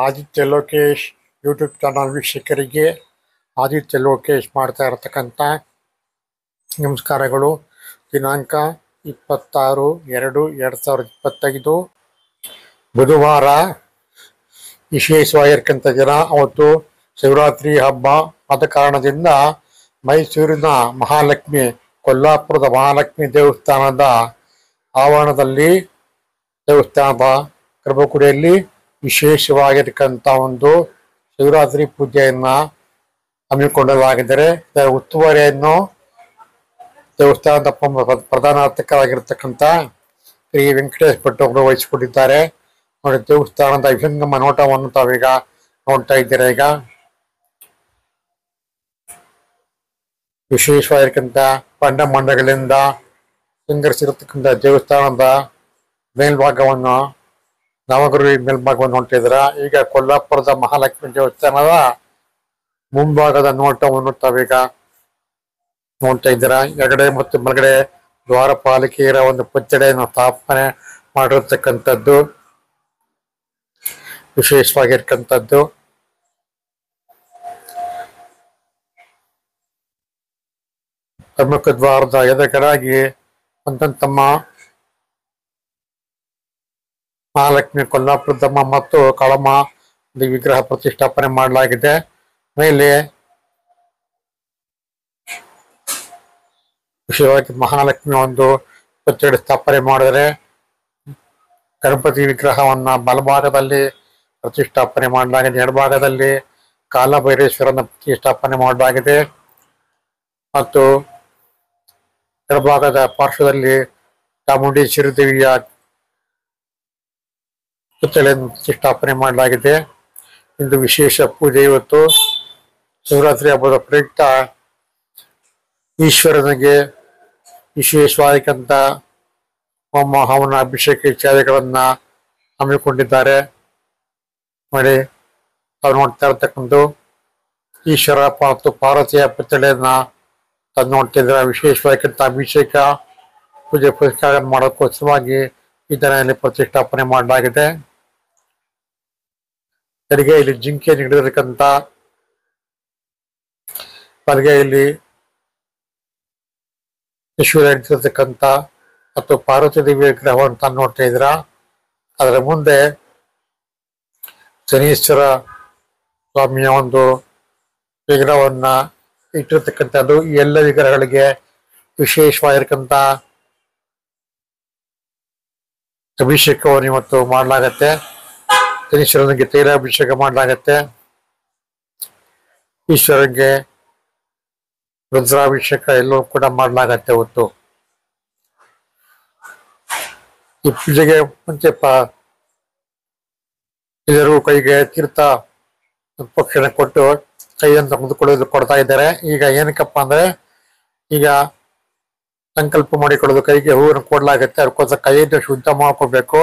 Aditya Lokesh YouTube channel ವೀಕ್ಷಕರಿಗೆ ಆದಿತ್ಯ ಲೋಕೇಶ್ ಮಾಡ್ತಾ ಇರತಕ್ಕಂಥ ನಮಸ್ಕಾರಗಳು. ದಿನಾಂಕ 26/2/2025 ಬುಧವಾರ. ವಿಶೇಷವಾಗಿರ್ತಕ್ಕಂಥ ದಿನ. ಅವತ್ತು ಶಿವರಾತ್ರಿ ಹಬ್ಬ ಆದ ಕಾರಣದಿಂದ ಮೈಸೂರಿನ ಮಹಾಲಕ್ಷ್ಮಿ, ಕೊಲ್ಲಾಪುರದ ಮಹಾಲಕ್ಷ್ಮಿ ದೇವಸ್ಥಾನದ ಆವರಣದಲ್ಲಿ, ದೇವಸ್ಥಾನದ ಗರ್ಭಗುಡಿಯಲ್ಲಿ ವಿಶೇಷವಾಗಿರ್ತಕ್ಕಂಥ ಒಂದು ಶಿವರಾತ್ರಿ ಪೂಜೆಯನ್ನು ಹಮ್ಮಿಕೊಳ್ಳಲಾಗಿದ್ದರೆ, ಇದರ ಉಸ್ತುವಾರಿಯನ್ನು ದೇವಸ್ಥಾನದ ಪ್ರಧಾನ ಅರ್ಚಕರಾಗಿರ್ತಕ್ಕಂಥ ಶ್ರೀ ವೆಂಕಟೇಶ್ ಭಟ್ ಅವರು ವಹಿಸಿಕೊಂಡಿದ್ದಾರೆ. ನೋಡಿ, ದೇವಸ್ಥಾನದ ವಿಹಂಗಮ ನೋಟವನ್ನು ತಾವೀಗ ನೋಡ್ತಾ ಇದ್ದೀರಾ. ಈಗ ವಿಶೇಷವಾಗಿರ್ತಕ್ಕಂಥ ಮಂಡಗಳಿಂದ ಸಿಂಗರಿಸಿರತಕ್ಕಂಥ ದೇವಸ್ಥಾನದ ಮೇಲ್ಭಾಗವನ್ನು, ನವಗುರು ಮೇಲ್ಭಾಗವನ್ನು ನೋಡ್ತಾ ಇದ್ದೀರಾ. ಈಗ ಕೊಲ್ಲಾಪುರದ ಮಹಾಲಕ್ಷ್ಮಿ ದೇವಸ್ಥಾನದ ಮುಂಭಾಗದ ನೋಟವನ್ನು ತಾವೀಗ ನೋಡ್ತಾ ಇದ್ದೀರಾ. ಎಡಗಡೆ ಮತ್ತು ಬಲಗಡೆ ದ್ವಾರಪಾಲಿಕೆಯರ ಒಂದು ಪಚ್ಚಡೆಯನ್ನು ಸ್ಥಾಪನೆ ಮಾಡಿರ್ತಕ್ಕಂಥದ್ದು ವಿಶೇಷವಾಗಿರ್ತಕ್ಕಂಥದ್ದು. ಪ್ರಮುಖ ದ್ವಾರದ ಎದುರುಗಡೆಯಾಗಿ ತಮ್ಮ ಮಹಾಲಕ್ಷ್ಮಿ, ಕೊಲ್ಲಾಪುರದಮ್ಮ ಮತ್ತು ಕಾಳಮ್ಮ ವಿಗ್ರಹ ಪ್ರತಿಷ್ಠಾಪನೆ ಮಾಡಲಾಗಿದೆ. ಮೇಲೆ ವಿಶೇಷವಾಗಿ ಮಹಾಲಕ್ಷ್ಮಿ ಒಂದು ಪಚ್ಚಡಿ ಸ್ಥಾಪನೆ ಮಾಡಿದರೆ, ಗಣಪತಿ ವಿಗ್ರಹವನ್ನ ಬಲಭಾಗದಲ್ಲಿ ಪ್ರತಿಷ್ಠಾಪನೆ ಮಾಡಲಾಗಿದೆ. ಎಡಭಾಗದಲ್ಲಿ ಕಾಲಭೈರೇಶ್ವರನ ಪ್ರತಿಷ್ಠಾಪನೆ ಮಾಡಲಾಗಿದೆ ಮತ್ತು ಎಡಭಾಗದ ಪಾರ್ಶ್ವದಲ್ಲಿ ಚಾಮುಂಡೇಶ್ವರಿ ದೇವಿಯ ಪುತ್ಥಳಿಯನ್ನು ಪ್ರತಿಷ್ಠಾಪನೆ ಮಾಡಲಾಗಿದೆ. ಇಂದು ವಿಶೇಷ ಪೂಜೆ. ಇವತ್ತು ಶಿವರಾತ್ರಿ ಹಬ್ಬದ ಪ್ರಯುಕ್ತ ಈಶ್ವರನಿಗೆ ವಿಶೇಷವಾಗಿರ್ತಕ್ಕಂಥ ಹೋಮ ಹವನ ಅಭಿಷೇಕ ಇತ್ಯಾದಿಗಳನ್ನ ಹಮ್ಮಿಕೊಂಡಿದ್ದಾರೆ. ನೋಡಿ, ಅವ್ರು ನೋಡ್ತಾ ಇರತಕ್ಕಂಥ ಈಶ್ವರ ಮತ್ತು ಪಾರ್ವತಿಯ ಪುತ್ಥಳಿಯನ್ನ ತಂದು ನೋಡ್ತಿದ್ದಾರೆ. ವಿಶೇಷವಾಗಿರ್ತಕ್ಕಂಥ ಅಭಿಷೇಕ ಪೂಜೆ ಪುರಸ್ಕಾರ ಮಾಡೋಕ್ಕೋಸ್ಕರವಾಗಿ ಈ ದಿನದಲ್ಲಿ ಪ್ರತಿಷ್ಠಾಪನೆ ಮಾಡಲಾಗಿದೆ. ಎಡಗೈಯಲ್ಲಿ ಜಿಂಕೆ ಹಿಡಿದಿರತಕ್ಕಂಥ, ಬಲಗೈಯಲ್ಲಿ ಈಶ್ವರ ಹಿಡಿದಿರತಕ್ಕಂಥ ಮತ್ತು ಪಾರ್ವತಿ ದೇವಿ ವಿಗ್ರಹವನ್ನು ತಂದು ನೋಡ್ತಾ ಇದ್ದೀರಾ. ಅದರ ಮುಂದೆ ಶನೀಶ್ವರ ಸ್ವಾಮಿಯ ಒಂದು ವಿಗ್ರಹವನ್ನ ಇಟ್ಟಿರ್ತಕ್ಕಂಥದ್ದು. ಈ ಎಲ್ಲ ವಿಗ್ರಹಗಳಿಗೆ ವಿಶೇಷವಾಗಿರ್ತಕ್ಕಂಥ ಅಭಿಷೇಕವನ್ನು ಇವತ್ತು ಮಾಡಲಾಗತ್ತೆ. ಶನೀಶ್ವರನಿಗೆ ತೈಲಾಭಿಷೇಕ ಮಾಡಲಾಗತ್ತೆ. ಈಶ್ವರನಿಗೆ ರುದ್ರಾಭಿಷೇಕ ಎಲ್ಲವೂ ಕೂಡ ಮಾಡಲಾಗತ್ತೆ. ಇವತ್ತು ಈ ಪೂಜೆಗೆ ಮುಂಚೆ ಎಲ್ಲರೂ ಕೈಗೆ ತೀರ್ಥ ಪಕ್ಷಣ ಕೊಟ್ಟು ಕೈಯನ್ನು ತೆಗೆದುಕೊಳ್ಳೋದು ಕೊಡ್ತಾ ಇದ್ದಾರೆ. ಈಗ ಏನಕ್ಕಪ್ಪ ಅಂದ್ರೆ, ಈಗ ಸಂಕಲ್ಪ ಮಾಡಿಕೊಳ್ಳೋದು, ಕೈಗೆ ಹೂವನ್ನು ಕೊಡ್ಲಾಗತ್ತೆ. ಅದಕ್ಕೋಸ್ಕರ ಕೈಯನ್ನು ಶುದ್ಧ ಮಾಡ್ಕೋಬೇಕು.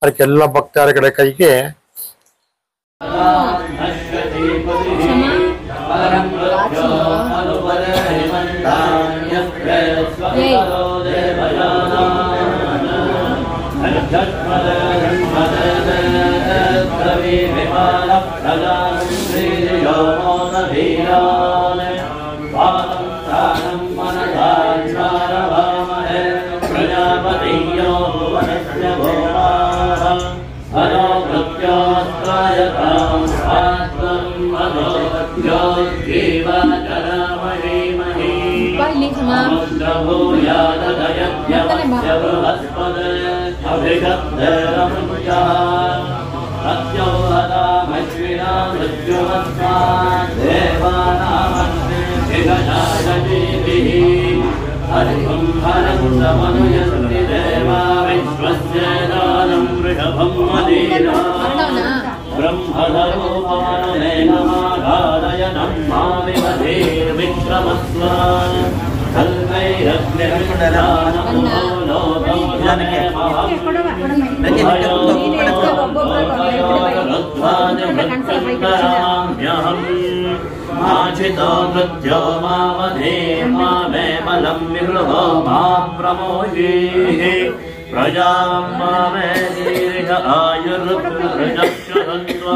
ಅದಕ್ಕೆ ಎಲ್ಲ ಭಕ್ತಾದಿಗಳ ಕೈಗೆ प्रजां मामे दीर्घ आयुर्प्रजक्षन्त्वा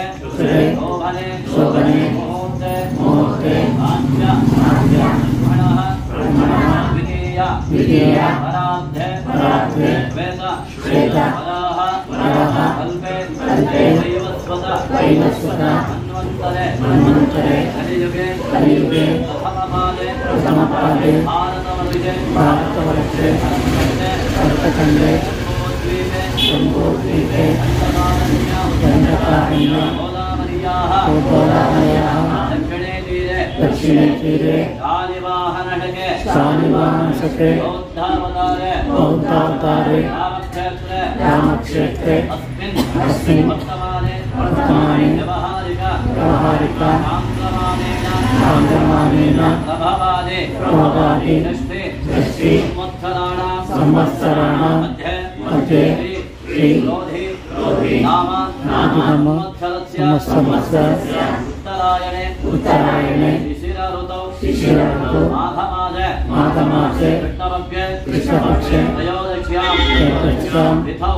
शोभने मुहूर्ते द्वितीय परार्धे श्वेत कल्पे वैवस्वत मन्वन्तरे कलियुगे प्रथमपादे भारतवर्षे सर्पखण्डे शम्भुद्वीपे दण्डकारण्ये गोदावर्याः दक्षिणे तीरे शालिवाहनशके बौद्धावतारे रामक्षेत्रे अस्मिन् वर्तमाने व्यावहारिक आन्द्रमानेन प्रभवादि दृष्टि संवत्सराणां मध्ये श्री नाम संवत्सरस्य उत्तरायणे शिशिरऋतौ माघमासे कृष्णपक्षे त्रयोदश्यां तिथौ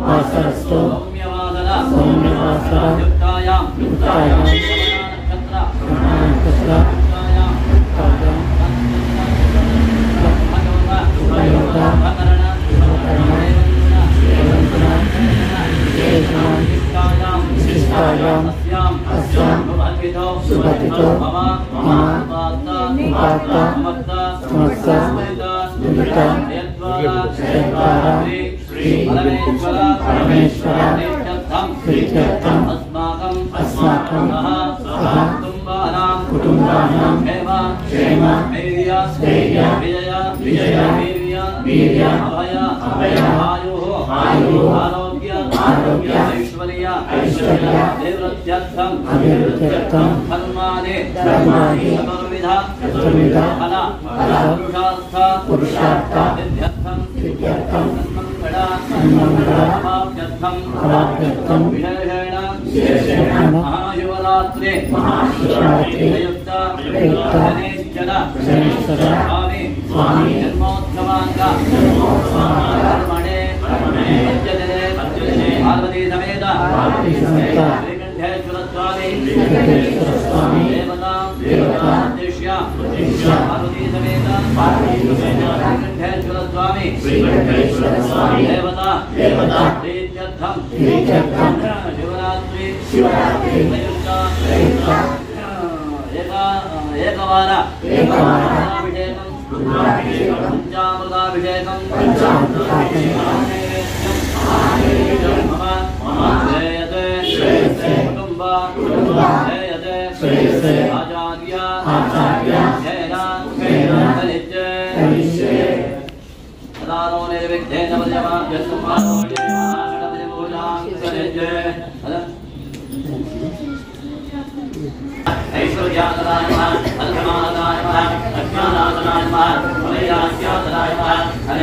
वासरस्तु सौम्यवासर युक्तायां नक्षत्र सुभतितो अस्माकं कुटुम्बानां क्षेम स्थैर्य वीर्य अभय आयुः आरोग्य ऐश्वर्य अभिवृद्ध्यर्थं धर्मादि चतुर्विध फल पुरुषार्थ सिद्ध्यर्थं अवाप्त्यर्थं विशेषेण महाशिवरात्रि युक्त शनेश्वर स्वामी जन्मोत्सवांग पार्वती समेत श्रीकंठेश्वर स्वामी देवता उद्देश्य पार्वती समेत श्रीकंठेश्वर स्वामी देवता प्रीत्यर्थं शिवरात्रि एकवार पंचामृताभिषेकं ऐश्वर्यादाय नमः अल्पमादाय नमः अज्ञानादाय नमः अवैराग्यादाय नमः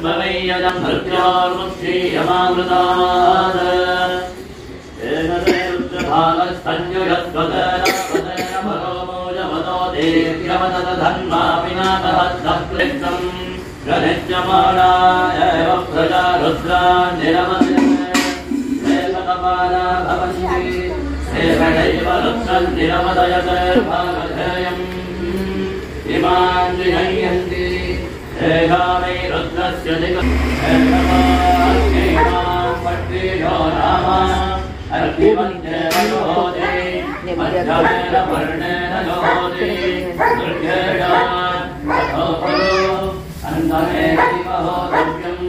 पुष्पमय्यजं मृत्योर्मुक्षीयमामृतात् भागस्तन्युयस्वतेन परोमोजमतो देव्यवदधन्वा विनातहस्तप्लिष्टं गणित्यमाणाय एव प्रजा रुद्रा निरमदेवतपाला भवन्ति देवदैव रुद्रं निरमदयते भागधेयम् इमान् विहयन्ति एकामै रुद्रस्य दिगमां पट्टियो नाम अर्पिवन्देव योदे मध्यमेन वर्णेन योदे दुर्गेण अन्धमेति महोदव्यम्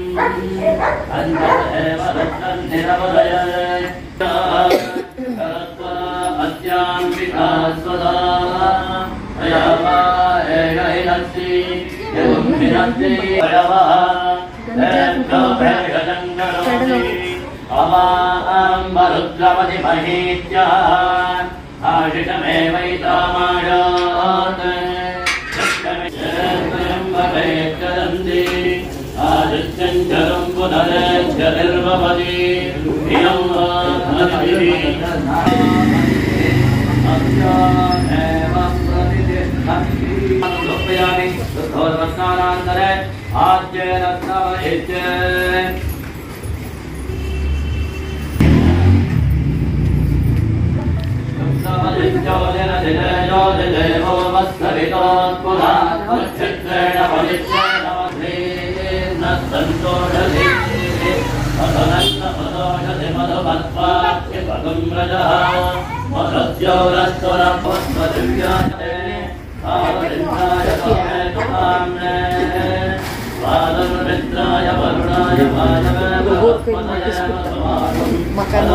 अन्धदेव रुद्रं निरवदयते अद्याम्बिका स्वदा रुद्रपति महीत्या आशिषमेवैतामायात् आदित्यञ्जलं पुनरेज्जनिर्वपति इयं लोकयामि शुद्धोदस्नानान्तरे आद्येन स्नवयित्ये जयो मस्तवितोत्पुरात्मच्छिद्रेण पवित्रेण मध्वेन सन्तोषधि मधुनन्दमदोषधि मधुमत्वाख्यपगं रजः मधुद्योरस्तुरपुष्पदिव्याते आवलिन्द्राय सोमेतुकाम्ने स्वादनुमित्राय वरुणाय वायवे बृहस्पतये makan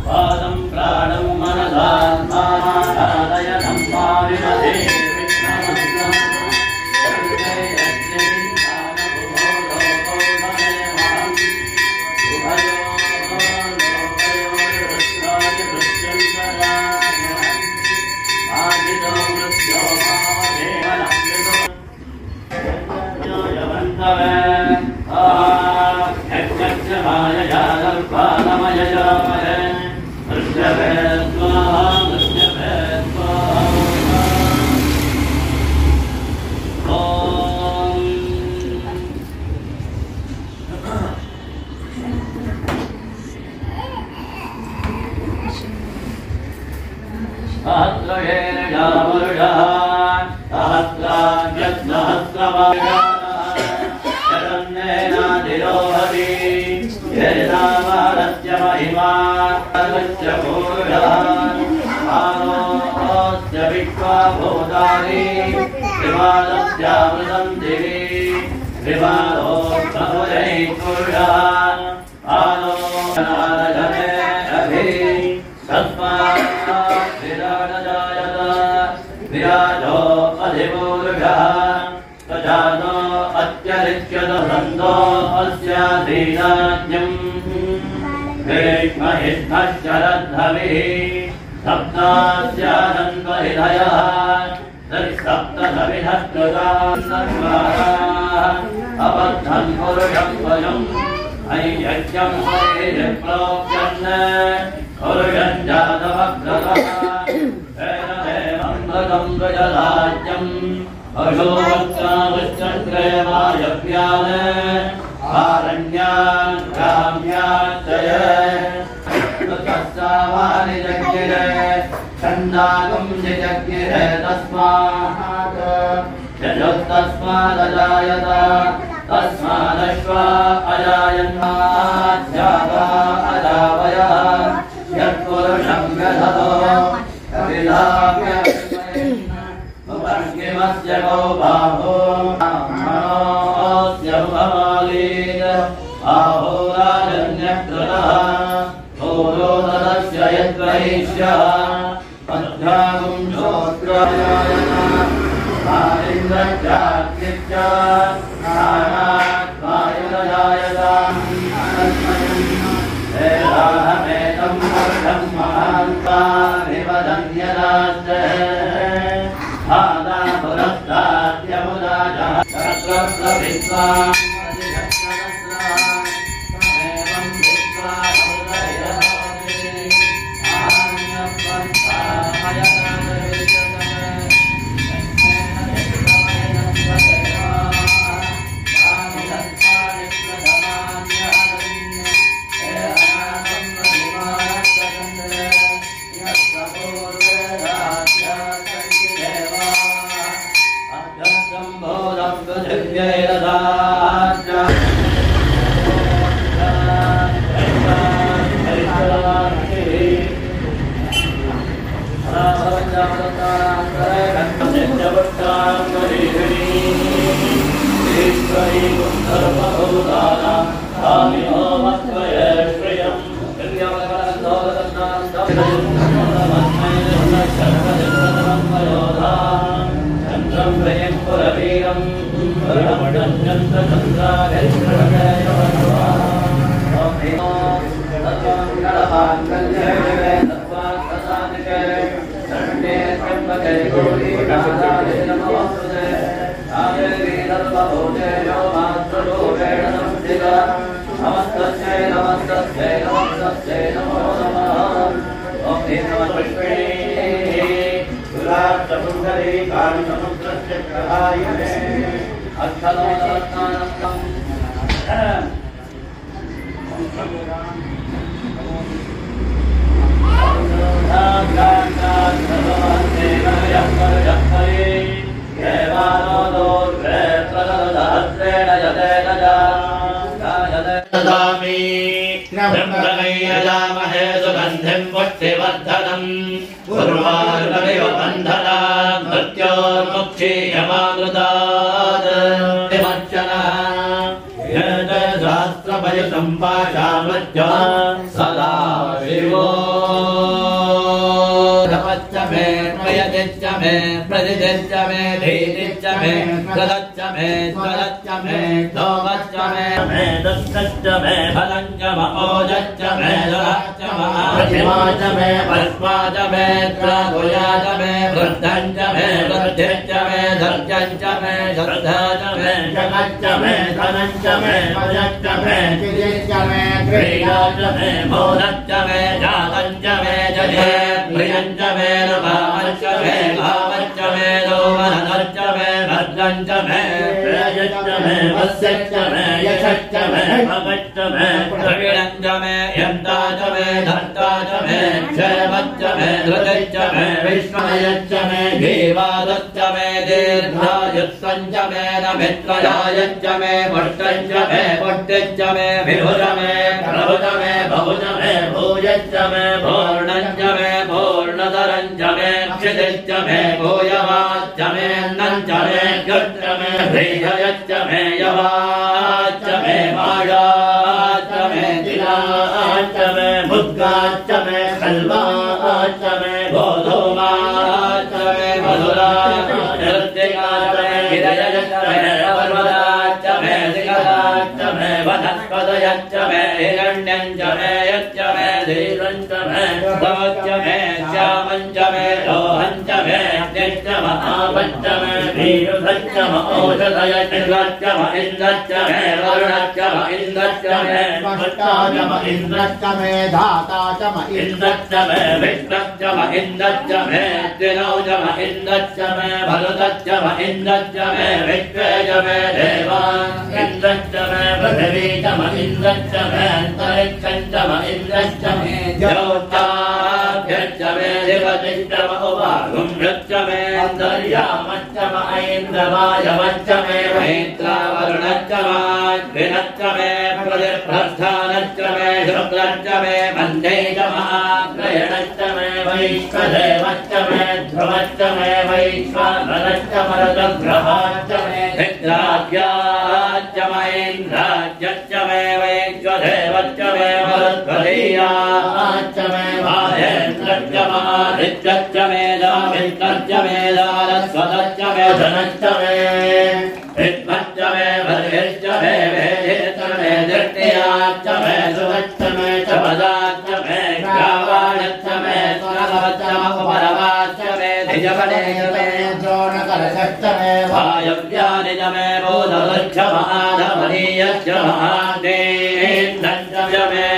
पादं प्राणं मनसात्मानादयनं पाविमते आहोरा तदस्य यद्वैष्यः अध्यागुं श्रोत्रायायना आलिन्द्रजाग्निश्च नानात्मायुरजायताम् वेदाहमेतं वर्षं महान्तानिवदन्यदाश्च आदा पुरस्ताद्यमुदाजः सहस्रविद्वान् ब्रह्मणैयजामहे सुगन्धिं पुष्टिवर्धनम् पूर्वार्कमिव बन्धनात् मृत्योर्मुक्षीयमामृतात् विमर्शनः यज्शास्त्रभयसं पाशामृत्यो सदा शिवो धपच्च मे प्रयतिच्च मे प्रतिदिच्च मे धीतिच्च मे सदच्च मे स्वरच्च मे दोमच्च मे दत्तच्च मे फलञ्च ओजच्च मे दलच्च प्रतिमाच मे पश्वाच मे त्रागुयाच मे वृद्धञ्च मे वृद्धिश्च मे धर्जञ्च मे श्रद्धाच मे जगच्च मे धनञ्च मे भजच्च मे चिदिच्च मे क्रीडाच मे मोदच्च मे जातञ्च मे जये प्रियञ्च मे रुभावच्च मे भावच्च मे दोमनश्च मे भद्रञ्च मे प्रयच्च मे वस्यच्च मे यशच्च मे भगच्च मे प्रवीणञ्च मे यन्ताच मे धर्ताच मे क्षयवच्च मे धृतिच्च मे विश्वमयच्च मे जीवादच्च मे दीर्घायुत्वञ्च मे नमित्रजायच्च मे पुष्टञ्च मे पुष्टिच्च मे विभुज मे प्रभुज मे बहुज मे भूयच्च मे पूर्णञ्च मे पूर्णधरञ्च मे क्षितिश्च मे भूयवाच्च मे नञ्च मे गच्च मे ह्रीयच्च मे यवाच्च मे मायाच्च मे तिलाच्च मे मुद्गाच्च मे खल्वाच्च मे गोधूमाच्च मे मधुराच्च नृत्तिकाच्च मे गिरयच्च मे पर्वताच्च मे शिखराच्च मे वनस्पतयच्च मे हिरण्यञ्च मे यच्च मे धीरञ्च मे भवच्च मे श्यामञ्च मे लोहञ्च मे अग्निश्च महापञ्च मे वीरुधच्च म औषधयच्च म इन्द्रश्च मे वरुणश्च म इन्द्रश्च मे भट्टाच म इन्द्रश्च मे धाता च म इन्द्रश्च मे विष्णश्च म इन्द्रश्च मे त्रिनौच म इन्द्रश्च मे भरतश्च म इन्द्रश्च मे विश्वेच मे देवान् इन्द्रश्च मे पृथिवी च म इन्द्रश्च मे अन्तरिक्षञ्च म इन्द्रश्च मे ज्योत्याभ्यश्च मे दिवतिश्च म उपागुम्भ्यश्च मे अन्तर्यामश्च म ऐन्द्रवायवश्च मे मैत्रावरुणश्च माग्निश्च मे प्रतिप्रस्थानश्च मे शुक्लश्च मे मन्धे च महाग्रयणश्च मे वैश्वदेवश्च मे ध्रुवश्च मे वैश्वानरश्च मरुतग्रहाश्च मे चित्राद्याश्च म इन्द्राज्यश्च मे वैश्व विश्वदेवच्च मे मरुत्वदीयाच्च मे माहेन्द्रच्च महादित्यच्च मे दामित्रच्च मे दारस्वतच्च मे धनच्च मे विद्मच्च मे भर्गिश्च मे वेदेश्च मे दृष्टियाच्च मे सुवच्च मे च पदाच्च मे ग्रावाणच्च मे स्वरवच्च मकुपरवाच्च मे धिजवनेच मे द्रोणकलशच्च मे वायव्यानि च मे बोधवच्च महाधमनीयच्च महादेन्द्रच्च मे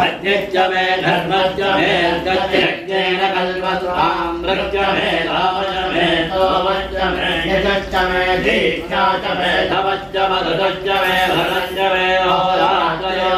अद्यच्च मे धर्मच्च मे अर्कच्चेन कल्पस्वामृच्च मे रामच मे सोमच्च मे यजच्च मे दीक्षा च मे धवच्च मधुच्च मे भरञ्च मे होरात्रयो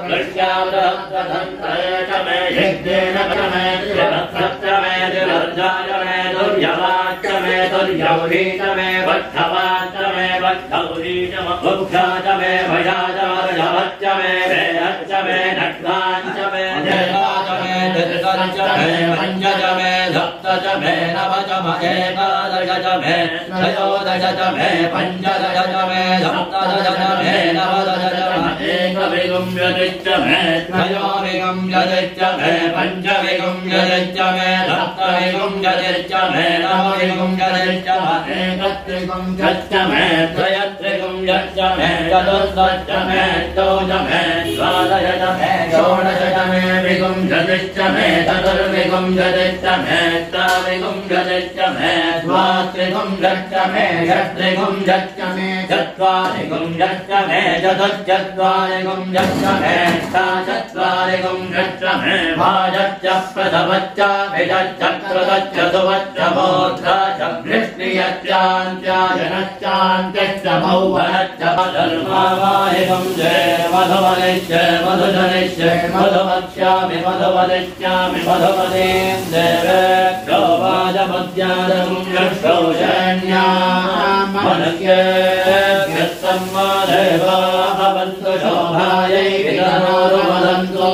कृष्यावृहत्तधन्त्रय च मे यज्ञेन च मे त्रिवत्सच्च मे त्रिवर्जाय मे दुर्यवाच्च मे दुर्यौही च मे भट्टवाच्च मे भट्टौही च मुख्या च मे भया च वर्षभच्च मे वेहच्च मे नट्वाञ्च मे देवाच मे दृतच्च मे पञ्चच मे सप्तच मे नवच मे एकादश च मे त्रयोदश च मे पञ्चदश च मे सप्तदश च मे नवदश च मे एकविंशतिश्च मे त्रयोविंशतिश्च मे पञ्चविंशतिश्च मे सप्तविंशतिश्च मे नवविंशतिश्च मे एकत्रिंशच्च मे त्रयत्रिंशच्च मे चतुर्दश मे चौदश मे द्वादश च मे षोडश च मे विंशतिश्च मे चतुर्विंशतिश्च मे त्रयोविंशतिश्च मे द्वात्रिंशच्च मे षट्त्रिंशच्च मे चत्वारिंशच्च मे चतुश्चत्वारिंशच्च मे अष्टाचत्वारिंशच्च मे भाजच्च प्रथमच्च भिजच्च कृतच्च सुवच्च मोत्रच्च वृष्णियच्चान्त्याजनच्चान्त्यश्च मौवनच्च धर्मावाहिकं जय मधुवनिश्च मधुजनिश्च मधुवक्ष्यामि मधुवदिष्यामि मधुवदीं देवेभ्यो वाजमद्यादं यक्षौषण्यामनस्येभ्यस्तम्मादेवा भवन्तु शोभायै विघ्नारुवदन्तु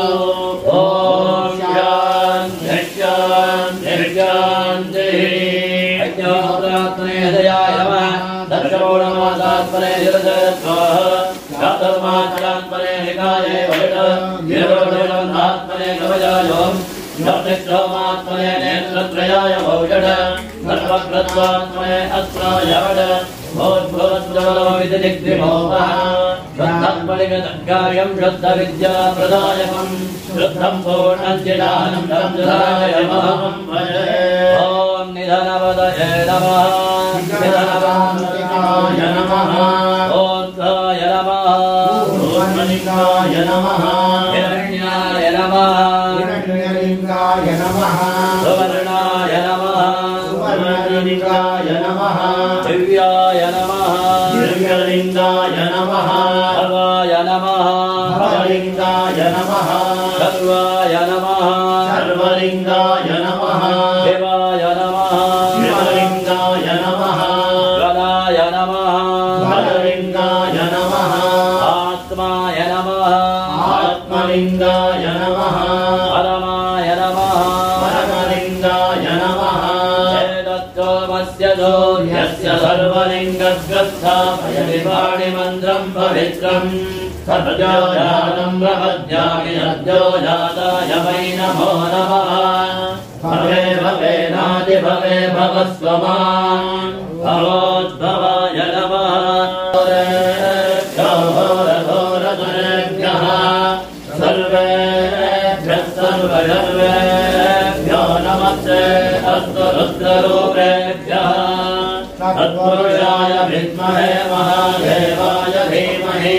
ॐ शान्तिः अज्ञात्रात्मने हृदयाय नमः दक्षिणमासात्मने निरजयत्वाः चातुर्मात्रात्मने निकाये वैट निरोधनात्मने कवचायोम् नवनिष्ठोमात्मने नेत्रत्रयाय भौषड सर्वकृत्वात्मने अस्त्राय वड भोद्भोद्भवविदिग्निमोहः शुद्धं शुद्धविद्याप्रदायकं शुद्धं पूर्णज्ञानं ददायमहं भजे ॐ निधनवदये नमः निधनवाय नमः ओद्धाय नमः ओद्मनिकाय नमः हिरण्याय नमः हिरण्यलिङ्गाय नमः सुवर्णाय नमः सुवर्णलिङ्गाय नमः दिव्याय नमः दिव्यलिङ्गाय नमः भवाय नमः भवलिङ्गाय नमः सर्वाय नमः सर्वलिङ्गाय नमः शिवाय नमः शिवलिङ्गाय नमः गणाय नमः गणलिङ्गाय नमः आत्माय नमः आत्मलिङ्गाय नमः परमाय नमः परमलिङ्गाय नमः चेदत्तोमस्य सूर्यस्य सर्वलिङ्गग्रस्थापयति मन्त्रं पवित्रम् सद्योजातं प्रपद्यामि सद्योजाताय वै नमो नमः भवे भवेनादि भवे भवस्वमान् भवोद्भवाय नमः घोरघोरघोरघोरेभ्यः सर्वेभ्यः सर्वजर्वेभ्यो नमस्ते अस्तु रुद्ररूपेभ्यः तत्पुरुषाय विद्महे महादेवाय धीमहि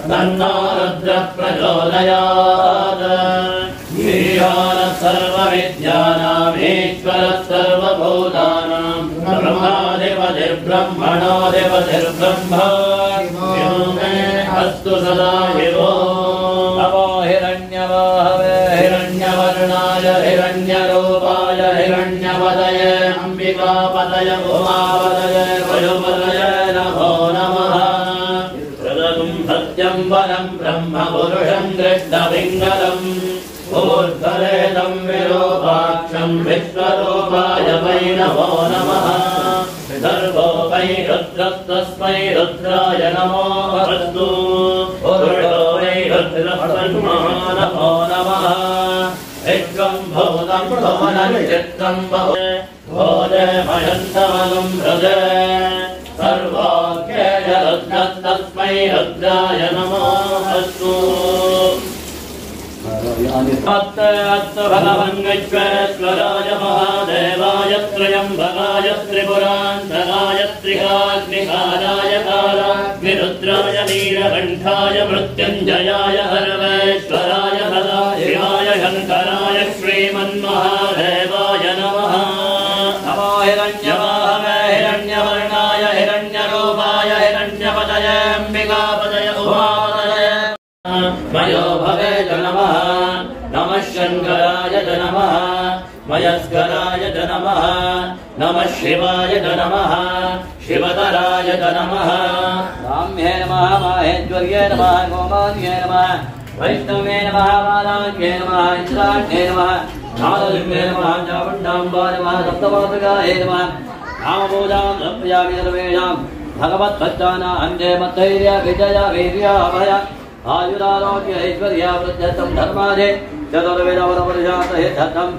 तन्नो रुद्रः प्रचोदयात् ईशानः सर्वविद्यानामीश्वरः सर्वभूतानां ब्रह्माधिपतिर्ब्रह्मणोऽधिपतिर्ब्रह्मा यो मे अस्तु सदा शिवो नमो हिरण्यवाहवे हिरण्यवर्णाय हिरण्यरूपाय हिरण्यपतये अम्बिकापतये उमापतये पशुपतये नमो नमः सत्यं वरं ब्रह्म पुरुषं कृष्णपिङ्गलम् ऊर्ध्वरेतं विरूपाक्षं विश्वरूपाय वै नमो नमः सर्वो वै रुद्रस्तस्मै रुद्राय नमो अस्तु पुरुषो नमो नमः विश्वं भूतं भुवनं चित्रं भोजमयन्तमगं भ्रजे सर्वाख्यजरुद्रस्तस्मै रुद्राय नमो अस्तु भगवन्विश्वेश्वराय महादेवाय त्र्यम्बकाय त्रिपुरान्तकाय त्रिकाग्निकाराय कालाग्निरुद्राय नीलकण्ठाय मृत्युञ्जयाय सर्वेश्वराय सदाशिवाय शङ्कराय श्रीमन्महादेवाय नमः नमो हिरण्यवाहवे हिरण्यवर्णाय हिरण्यरूपाय हिरण्यपतये अम्बिकापतय उमापतये मयो भवेत नमः नमः शङ्कराय नमः मयस्कराय नमः नमः शिवाय नमः शिवतराय नमः राम्ये नमः माहेश्वर्ये नमः गोमान्ये नमः वैष्णवे नमः मालान्ये नमः इन्द्राण्ये नमः नारलिङ्गे नमः चामुण्डाम्बा नमः सप्तमातृकाय नमः नामपूजां समर्पयामि सर्वेषां भगवत्भक्तानां अन्ये मद्धैर्य विजय वीर्य अभय आयुरारोग्य ऐश्वर्य वृद्धत्वं धर्मादे चतुर्वेदवरपुरुषार्थ हेद्धत्वं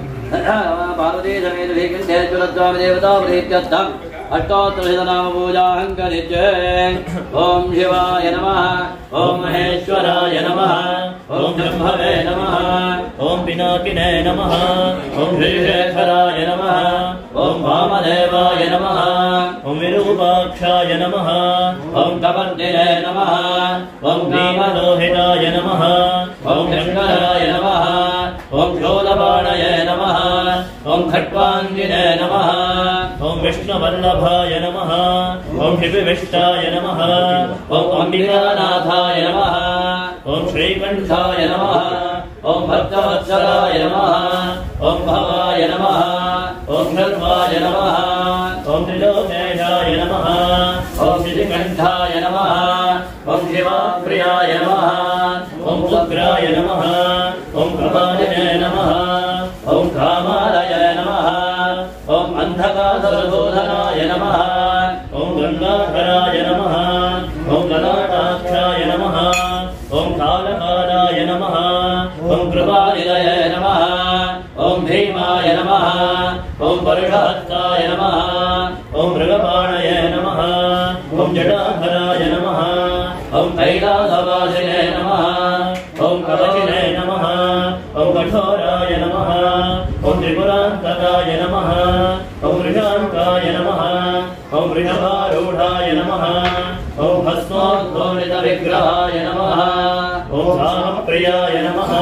पार्वती समेत श्रीकण्ठेश्वरस्वामी देवता प्रीत्यर्थम् अष्टोत्तरशतनामपूजां करिष्ये ॐ शिवाय नमः ॐ महेश्वराय नमः ॐ ब्रह्मवे नमः ॐ पिनाकिने नमः ॐ श्रीशेखराय नमः ॐ वामदेवाय नमः ॐ विरूपाक्षाय नमः ॐ कपर्दिने नमः ॐ भीमलोहिताय नमः ॐ शङ्कराय नमः ॐ शूलपाणये नमः ॐ खट्वाङ्गिने नमः ॐ विष्णुवल्लभाय नमः ॐ शिविविष्टाय नमः ॐ अम्बिकानाथाय नमः ॐ श्रीकण्ठाय नमः ॐ भक्तवत्सलाय नमः ॐ भवाय नमः ॐ सर्वाय नमः ॐ त्रिलोकेशाय नमः ॐ श्रीकण्ठाय नमः ॐ शिवाप्रियाय नमः ॐ उग्राय नमः ॐ प्रभाजिने नमः ॐ कामालय नमः ॐ अन्धकासुरशोधनाय नमः ॐ गङ्गाधराय नमः ॐ ललाटाक्षाय नमः ॐ कालकालाय नमः ॐ कृपानिलय नमः ॐ भीमाय नमः ॐ परुषहस्ताय नमः ॐ मृगपाणय नमः ॐ जटाधराय नमः ॐ कैलासवासिने नमः ॐ कवचिने नमः ॐ कठोराय नमः ॐ त्रिपुरान्तकाय नमः ॐ वृषाङ्काय नमः ॐ वृषभारूढाय नमः ॐ भस्मोद्घोषितविग्रहाय नमः ॐ रामप्रियाय नमः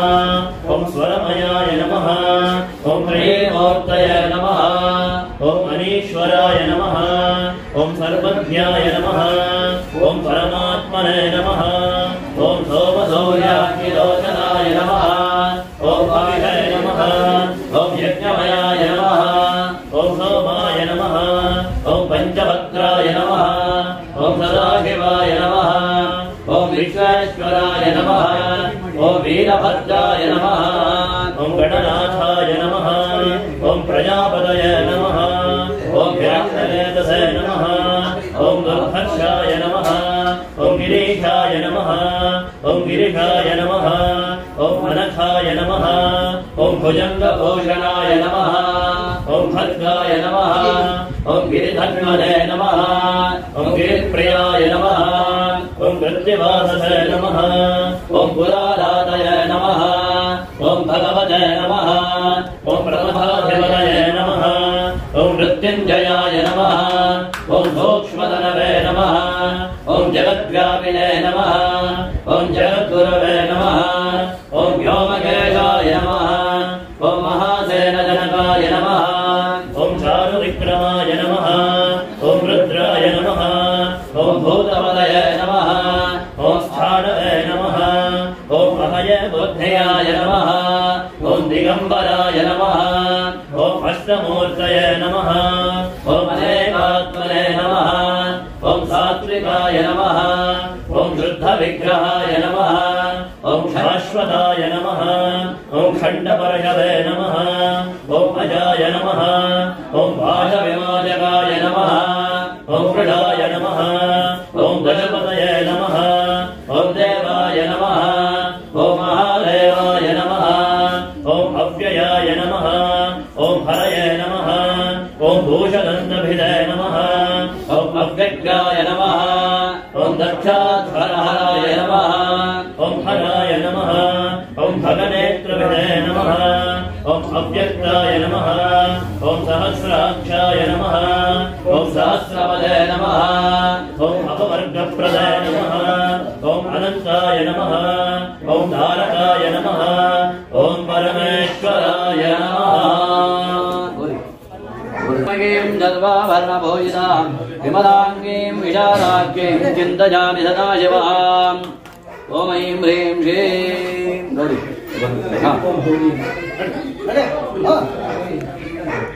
ॐ स्वरमयाय नमः ॐ प्रियमूर्तये नमः ॐ अनीश्वराय नमः ॐ सर्वज्ञाय नमः ॐ परमात्मने नमः ॐ सोमसौर्याग्निलोचनाय नमः ॐ अभिषय नमः ॐ यज्ञमयाय नमः ॐ सोमाय नमः ॐ पञ्चभद्राय नमः ॐ सदाशिवाय नमः ॐ विश्वेश्वराय नमः ॐ वीरभद्राय नमः ॐ गणनाथाय नमः ॐ प्रजापतये नमः ॐ व्याघ्रनेतसे नमः ॐ दुर्धर्षाय नमः ॐ गिरीशाय नमः ॐ गिरिशाय नमः ॐ अनखाय नमः ॐ भुजङ्गभूषणाय नमः ॐ भद्राय नमः ॐ गिरिधन्वने नमः ॐ गिरिप्रियाय नमः ॐ कृत्तिवाससे नमः ॐ पुरारातये नमः ॐ भगवते नमः ॐ प्रमथाधिपतये नमः ॐ मृत्युञ्जयाय नमः ॐ सूक्ष्मतनवे नमः ॐ जगद्व्यापिने नमः ॐ जगद्गुरवे नमः ॐ व्योमकेशाय नमः ॐ महासेनजनकाय नमः ॐ चारुविक्रमाय नमः ॐ रुद्राय नमः ॐ भूतपतये नमः ॐ स्थाणवे नमः ॐ अभयबुद्धयाय नमः ॐ दिगम्बराय नमः ॐ अष्टमूर्तये नमः ॐ अनेकात्मने नमः ॐ सात्विकाय नमः ॐ शुद्धविग्रहाय नमः ॐ शाश्वताय नमः ॐ खण्डपरशवे नमः ॐ अजाय नमः ॐ भाषविमोचकाय नमः ॐ वृषाय नमः ॐ गजपतये नमः ॐ देवाय नमः ॐ अव्ययाय नमः ओम हरये नमः ओम भूषदन्तभिदे नमः ओम अव्यक्ताय नमः ओम दक्षाधरहराय नमः ओम हराय नमः ओम भगनेत्रभिदे नमः ओम अव्यक्ताय नमः ओम सहस्राक्षाय नमः ओम सहस्रपदे नमः ओम अपवर्गप्रदे नमः ओम अनन्ताय नमः ओम तारकाय नमः ओम परमेश्वराय नमः जद्वाभरणभोजितां विमलाङ्गीं विशालाख्यीं चिन्तयामि सदा शिवाम् ॐ ऐं ह्रीं श्रीं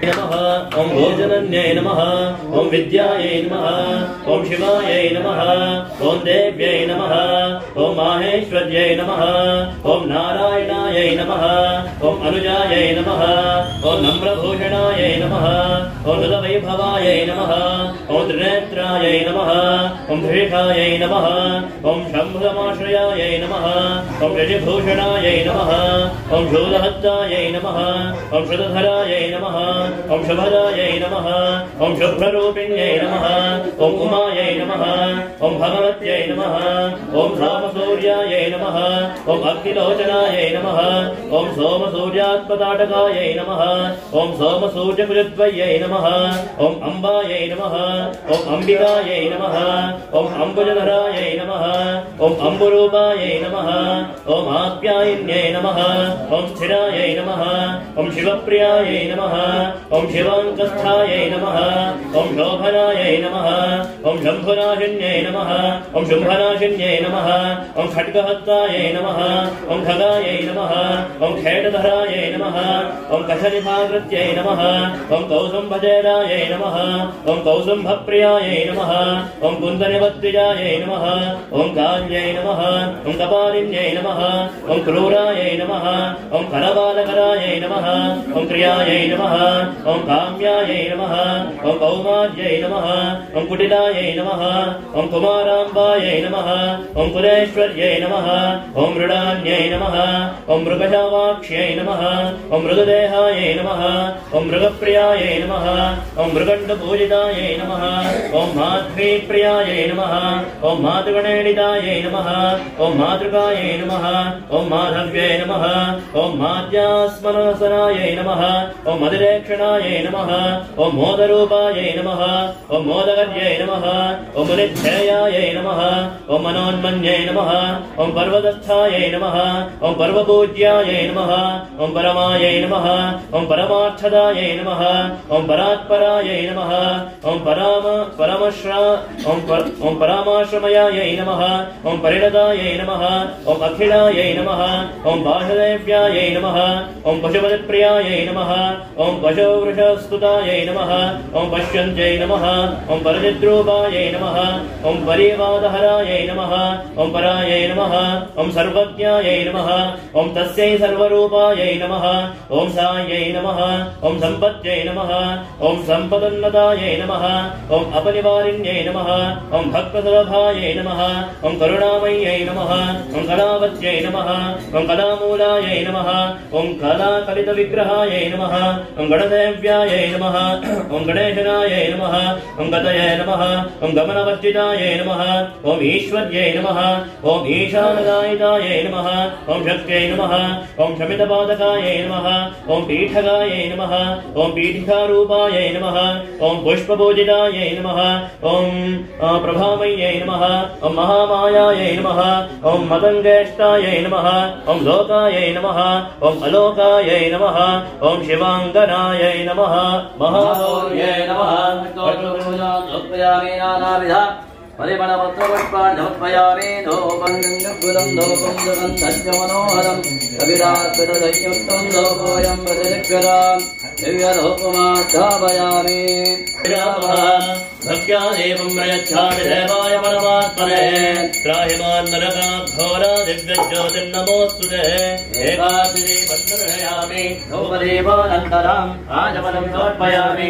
नमः ओम भोजनन्यै नमः ओम विद्यायै नमः ओम शिवायै नमः ओम देव्यै नमः ओम माहेश्वर्यै नमः ओम नारायणायै नमः ओम अनुजायै नमः ओम नम्रभूषणायै नमः ओम नुलवैभवायै नमः ओम त्रिनेत्रायै नमः ओम धृषायै नमः ओम शम्भुरमाश्रयायै नमः ओम ऋषिभूषणायै नमः ओम शूलहस्तायै नमः ओम श्रुतधरायै नमः ओम शुभदायै नमः ओम शुभ्ररूपिण्यै नमः ओम उमायै नमः ओम भगवत्यै नमः ओम सोमसूर्यायै नमः ओम अग्निलोचनायै नमः ओम सोमसूर्यात्मताटकायै नमः ओम सोमसूर्यकुलद्वयै नमः ओम अम्बायै नमः ओम अम्बिकायै नमः ओम अम्बुजधरायै नमः ओम अम्बुरूपायै नमः ओम आप्यायिन्यै नमः ओम स्थिरायै नमः ओम शिवप्रियायै नमः ओम शिवाङ्कस्थायै नमः ओम शोभनायै नमः ओम शम्भुनाशिन्यै नमः ओम शुम्भनाशिन्यै नमः ओम खड्गहस्तायै नमः ओम खगायै नमः ओम खेटधरायै नमः ओम कशनिभाकृत्यै नमः ओम कौसुम्भजेदायै नमः ओम कौसुम्भप्रियायै नमः ओम कुन्दनिवत्विजायै नमः ओम काल्यै नमः ओम कपालिन्यै नमः ओम क्रूरायै नमः ओम करबालकरायै नमः ओम क्रियायै नमः ओम काम्यायै नमः ओम कौमार्यै नमः ओम कुटिलायै नमः ओम कुमाराम्बायै नमः ओम कुलेश्वर्यै नमः ओम मृडान्यै नमः ओम मृगशावाक्ष्यै नमः ओम मृगदेहायै नमः ओम मृगप्रियायै नमः ओम मृगण्डपूजितायै नमः ओम माध्वीप्रियायै नमः ओम मातृगणेडितायै नमः ओम मातृकायै नमः ओम माधव्यै नमः ओम माद्यास्मनसनायै नमः ओम मदिरेक्षणायै नमः ओम मोदरूपायै नमः ओम मोदगर्यै नमः ओम मुनिच्छेयायै नमः ओम मनोन्मन्यै नमः ओम पर्वतस्थायै नमः ओम पर्वपूज्यायै नमः ओम परमायै नमः ओम परमार्थदायै नमः ओम परात्परायै नमः ओम ओम परामाश्रमयायै नमः ओम परिणतायै नमः ओम अखिलायै नमः ओम बाहुदेव्यायै नमः ओम पशुपतिप्रियायै नमः ओम पशुवृषस्तुतायै नमः ओम पश्यन्त्यै नमः ओम परचिद्रूपायै नमः ओम परिवादहरायै नमः ओम परायै नमः ओम सर्वज्ञायै नमः ओम तस्यै सर्वरूपायै नमः ओम सायै नमः ओम सम्पत्यै नमः ओम सम्पदन्नतायै नमः ओम अपनिवारिण्यै नमः ओम भक्तसुलभायै नमः ओम करुणामय्यै नमः ओम कलावत्यै नमः ओम कलामूलायै नमः ओम कलाकलितविग्रहायै नमः ओम गणदेव्यायै नमः ओम गणेशनायै नमः ओम गतये नमः ओम गमनवर्जितायै नमः ओम ईश्वर्यै नमः ओम ईशानदायितायै नमः ओम शक्त्यै नमः ओम शमितपादकायै नमः ओम पीठगायै नमः ओम पीठिकारूपायै नमः ओम पुष्पपूजितायै नमः ओम प्रभामय्यै नमः ओम महामायायै नमः ओम मतङ्गेष्टायै नमः ओम लोकायै नमः ओम अलोकायै नमः ओम शिवाङ्गनायै नमः महाभोर्यै नमः समर्पयामि नानाविधा परिमलपत्रपुष्पाणि समर्पयामि धूपं गङ्गाफलं धूपं सुगन्धस्य मनोहरं कविरार्पितसंयुक्तं धूपोऽयं प्रतिदिग्गरां दिव्यधूपमास्थापयामि भक्त्या देवं प्रयच्छामि देवाय परमात्मने त्राहि मां नरकाघोरा दिव्यज्योतिर्नमोऽस्तु ते एकादशी बन्धयामि धूपदीपानन्तरं आचमनं समर्पयामि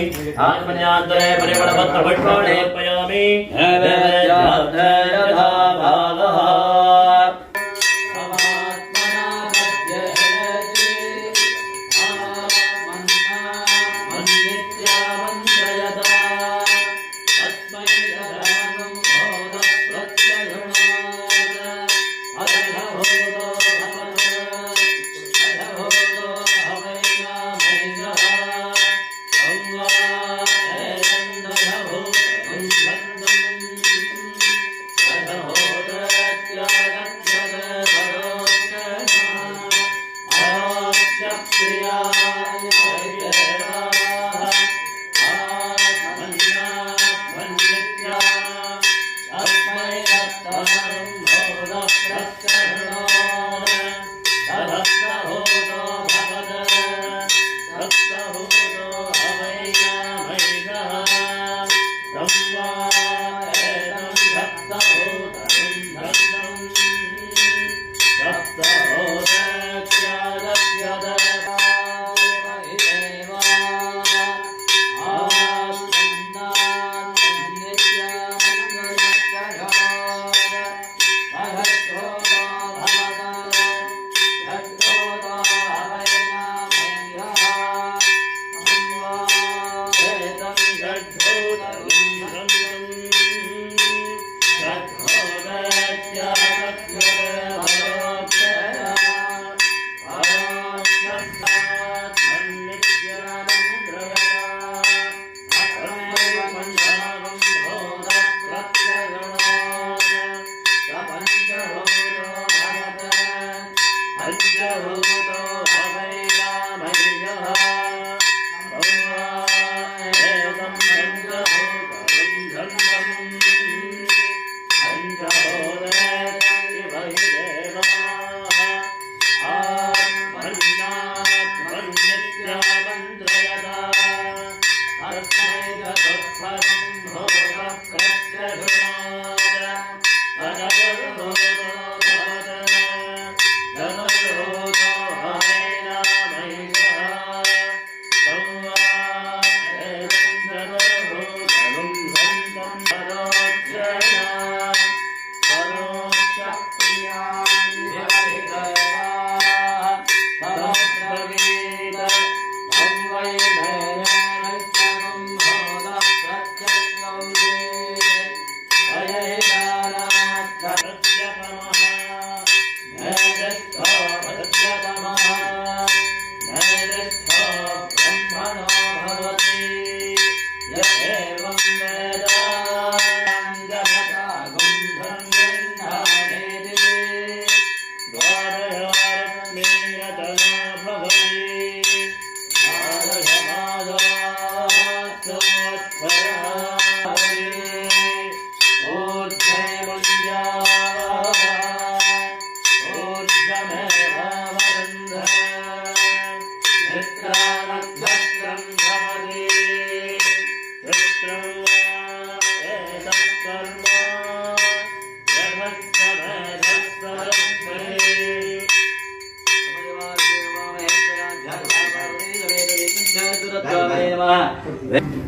आत्मन्यान्तरे परिमलपत्रपुष्पाणि समर्पयामि नैवेद्यार्थयथा भागः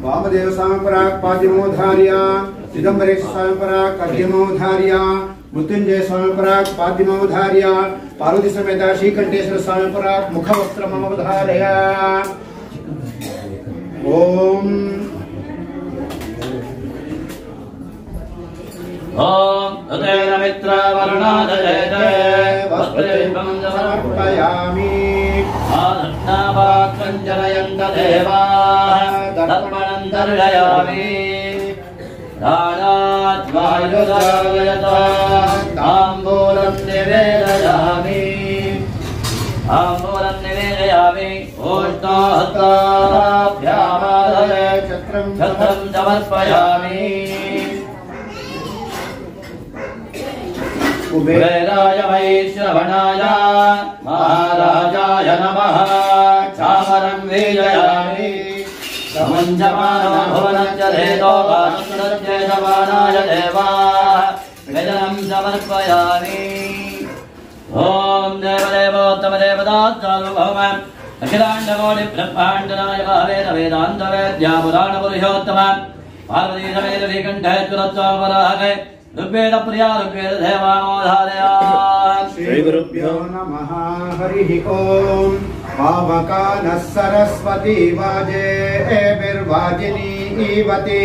वामदेव स्वामी पराग पाद्यमोधार्य चिदंबरेश स्वामी पराग कद्यमोधार्य मृत्युंजय स्वामी पराग पाद्यमोधार्य पार्वती समेत श्रीकंठेश्वर स्वामी पराग मुखवस्त्रमवधारय ओम ओम तदेव मित्र वरुणादयते वस्त्रं समर्पयामि आदत्तावाक्कञ्जनयन्त देवाः तर्पणं दर्शयामि दानाद्वायुदायत ताम्बूलं निवेदयामि ओष्णाहस्ताभ्यामादये छत्रं समर्पयामि कुबेराय वैश्रवणाय महाराजाय नमः चामरं वीजयामि समञ्जमानो भुवनस्य धेतो वासुरस्येतवानाय देवाः वेदनं समर्पयामि ॐ देवदेवोत्तमदेवतात्सार्वभौम अखिलाण्डकोटिब्रह्माण्डनायक वेदान्तवेद्या पुराणपुरुषोत्तम पार्वती समेत श्रीकण्ठेश्वरस्वामरागे ऋग्वेद प्रिया ऋग्वेद देवामोधारया श्री गुरुभ्यो नमः हरिः ओम पावकानः सरस्वती वाजेभिर्वाजिनी ईवते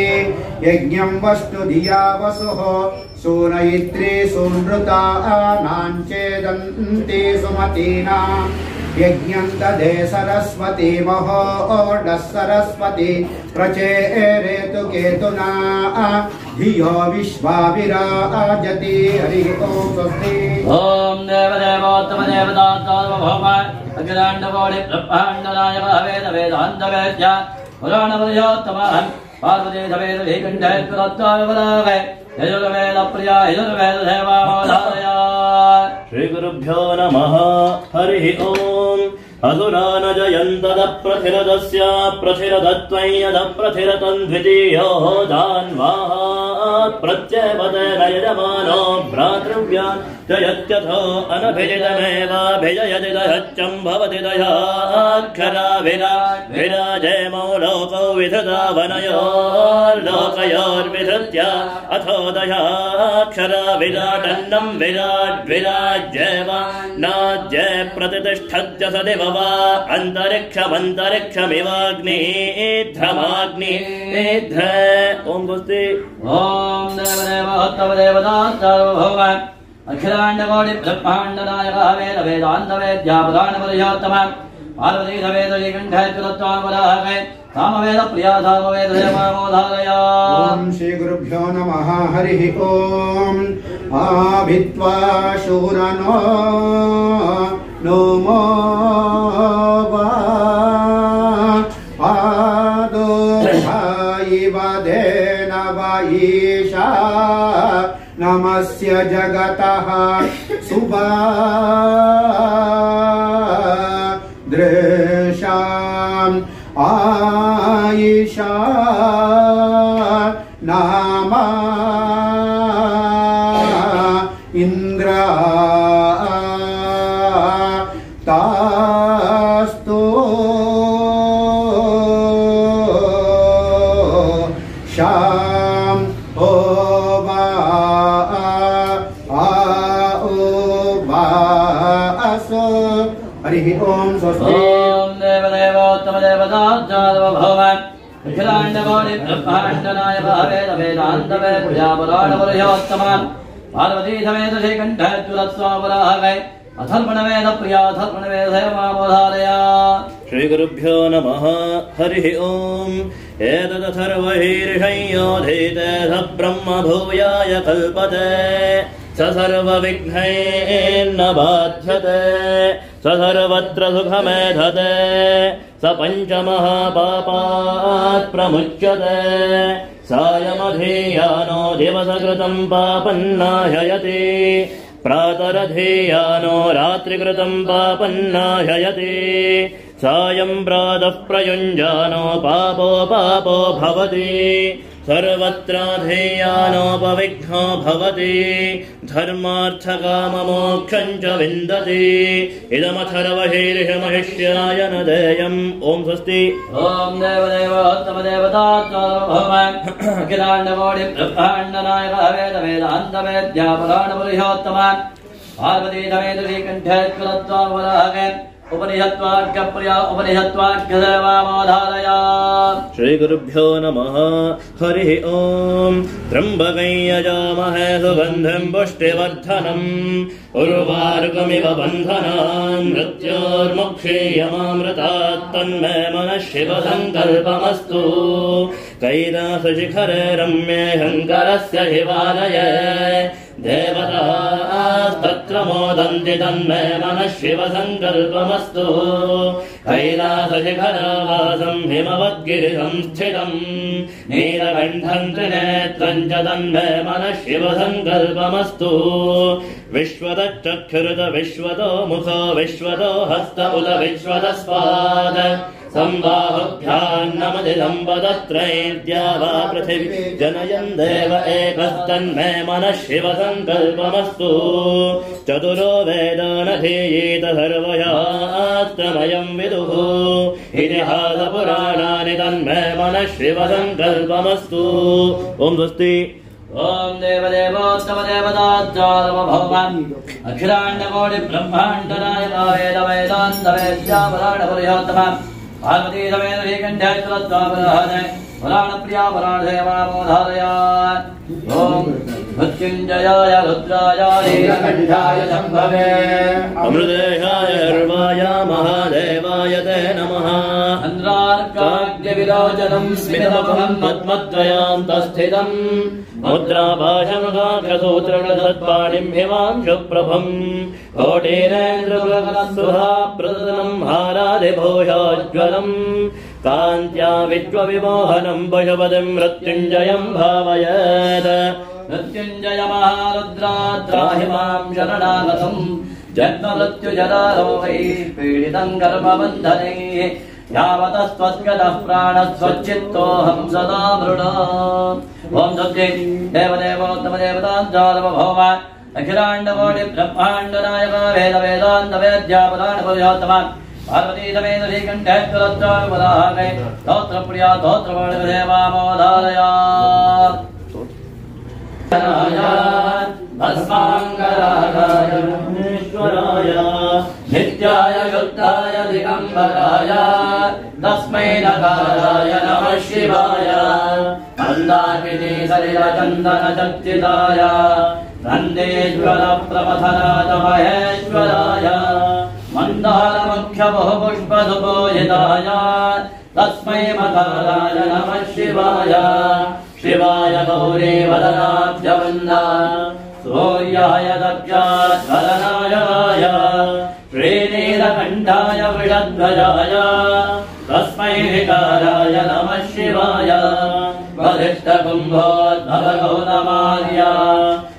यज्ञं वस्तु धिया वसुः सूनयित्री सुनृता नाञ्चेदन्ति सुमतीनां यज्ञं दधे सरस्वती महोडः सरस्वती प्रचेरेतु केतुना धियो विश्वाविराजति हरि ओम स्वस्ति। ओम देवदेवोत्तम देवतात्मभौमाय अखिलाण्डकोटि ब्रह्माण्डनायक वेद वेदान्त वेद्य पुराण पुरुषोत्तमः पार्वती समेत श्रीकण्ठे पुरत्वावलागे यजुर्वेद प्रिया यजुर्वेद देवावधारया। श्री गुरुभ्यो नमः हरिः ओम। असुरा न जयन्तदप्रथिरदस्य प्रथिरदत्वं यदप्रथिरतं द्वितीयो दान्वाः प्रत्ययपदेन यजमानो भ्रातृव्यान् जयत्यथो अनभिजितमेवाभिजयति दयच्चं भवति दयाक्षरा विराजयमो लोकौ विधृता वनयोर्लोकयोर्विधृत्य अथो दयाक्षरा विराटन्नं विराज्येव नाज्ये प्रतिष्ठत्य सदिव अंतरिक्षमंतरिक्षमिवाग्निध्रमाग्निध्र। ओम स्वस्ति। ओम देवदेवोत्तम देवतात्मभौमाय अखिलाण्डकोटि ब्रह्माण्डनायक वेद वेदान्त वेद्य पुराण पुरुषोत्तम पार्वती समेत श्रीकण्ठे पुरत्वावलागे सामवेद प्रिया सामवेद देवावधारया। ओम श्री गुरुभ्यो नमः हरिः ओम। आभित्वा शूरनो नमो आदो भाई वदेन वैशा नमस्य जगतः सुभादृशाम् आयिषा नामा इंद्रा तास्तो शाम ओवा असो हरि ओम स्वस्ति। ओम देवदेवोत्तम देवतात्मभौमाय अखिलाण्डकोटि ब्रह्माण्डनायक वेद वेदान्त वेद्य पुराण पुरुषोत्तम पार्वती समेत श्रीकण्ठे पुरत्वावलागे अथर्वण वेद प्रिया अथर्वण वेद देवावधारया। श्री गुरुभ्यो नमः हरिः ओम। एतदथर्वहीर्षयोधीते स ब्रह्म भूयाय कल्पते स सर्वविघ्नैर्न बाध्यते स सर्वत्र सुखमेधते स पञ्चमहापापात् प्रमुच्यते सायमधीयानो दिवसकृतं पापन्नाशयति प्रातरधीयानो रात्रिकृतं पापन्नाशयति सायं प्रातः प्रयुञ्जानो पापो भवति सर्वत्राधेयानोपविघ्नो भवति धर्मार्थकाममोक्षं च विन्दति इदमथर्वशीर्षमहिष्याय न देयम्। ओम स्वस्ति। ओम देवदेवोत्तम देवतात्मभौमाय अखिलाण्डकोटि ब्रह्माण्डनायक वेद वेदान्त वेद्य पुराण पुरुषोत्तम पार्वती समेत श्रीकण्ठे पुरत्वावलागे उपनिषत्वाक्य प्रिया उपनिषत्वाक्य देवावधारया। श्री गुरुभ्यो नमः हरिः ओम। त्र्यम्बकं यजामहे सुगन्धिं पुष्टिवर्धनम् उर्वारुकमिव बन्धनान् मृत्योर्मुक्षीयमामृतात् तन्मे मनः शिव सङ्कल्पमस्तु कैलासशिखरे रम्ये शङ्करस्य शिवालये देवतास्तत्र मोदन्ति तन्मे मनः शिव सङ्कल्पमस्तु कैलासशिखरावासं हिमवद्गिरिशं स्थितम् नीलकण्ठं त्रिनेत्रं च तन्मे मनः शिव सङ्कल्पमस्तु विश्वतश्चक्षुरुत विश्वतो मुखो विश्वतो हस्त उत विश्वतस्पाद संबाहुभ्यान्नमदिदम्बदत्रैर्द्या वा पृथिवी जनयन् देव एकस्तन्मे मनः शिव सङ्कल्पमस्तु चतुरो वेदो न धीयेत सर्वशास्त्रमयं विदुः इतिहासपुराणानि तन्मे मनः शिव सङ्कल्पमस्तु। ओम स्वस्ति। ओम देवदेवोत्तम देवतात्मभौमाय अखिलाण्डकोटि ब्रह्माण्डनायक वेद वेदान्त वेद्य पुराण पुरुषोत्तम पार्वती समेत श्रीकण्ठे पुरत्वावलागे पुराण प्रिया पुराण देवावधारया। ओम मृत्युञ्जयाय रुद्राय नीलकण्ठाय शम्भवे अमृतेशाय सर्वाय महादेवाय ते नमः चन्द्रार्काग्यविलोचनं स्मितमुखं पद्मत्रयान्तस्थितम् मुद्राभाषमगाग्रसूत्रगतत्पाणिं हिमां शुप्रभम् कोटिरेन्द्रकुलकलसुधाप्रदनं हारादिभूषोज्ज्वलम् कान्त्या विश्वविमोहनं पशुपतिं मृत्युञ्जयं भावयेत् मृत्युञ्जय महारुद्रात्राहि मां शरणागतम् जन्ममृत्युजरारोगैः पीडितं कर्मबन्धनैः यावतस्त्वद्गतः प्राणस्वच्चित्तोऽहं सदा मृडा ॐ दुर्गे देवदेवोत्तमदेवताञ्जालमभौम अखिलाण्डकोटिब्रह्माण्डनायक वेदवेदान्तवेद्यापुराणपुरुषोत्तम पार्वतीसमेतश्रीकण्ठेश्वरत्वाविपदाहरे स्तोत्रप्रिया स्तोत्रवर्णदेवामोदारया भस्माङ्गरागाय महेश्वराय नित्याय शुद्धाय दिगम्बराय तस्मै नकाराय नमः शिवाय मन्दाकिनी सलिलचन्दनचर्चिताय नन्देश्वर प्रमथनाथ महेश्वराय मन्दारमुख्यबहुपुष्पसुपूजिताय तस्मै मकाराय नमः शिवाय शिवाय गौरी वदनाब्जवन्दा सूर्याय दक्षाध्वरनाय श्रीनीलकण्ठाय वृषध्वजाय तस्मै विकाराय नमः शिवाय वसिष्ठकुम्भोद्भवगौतमार्य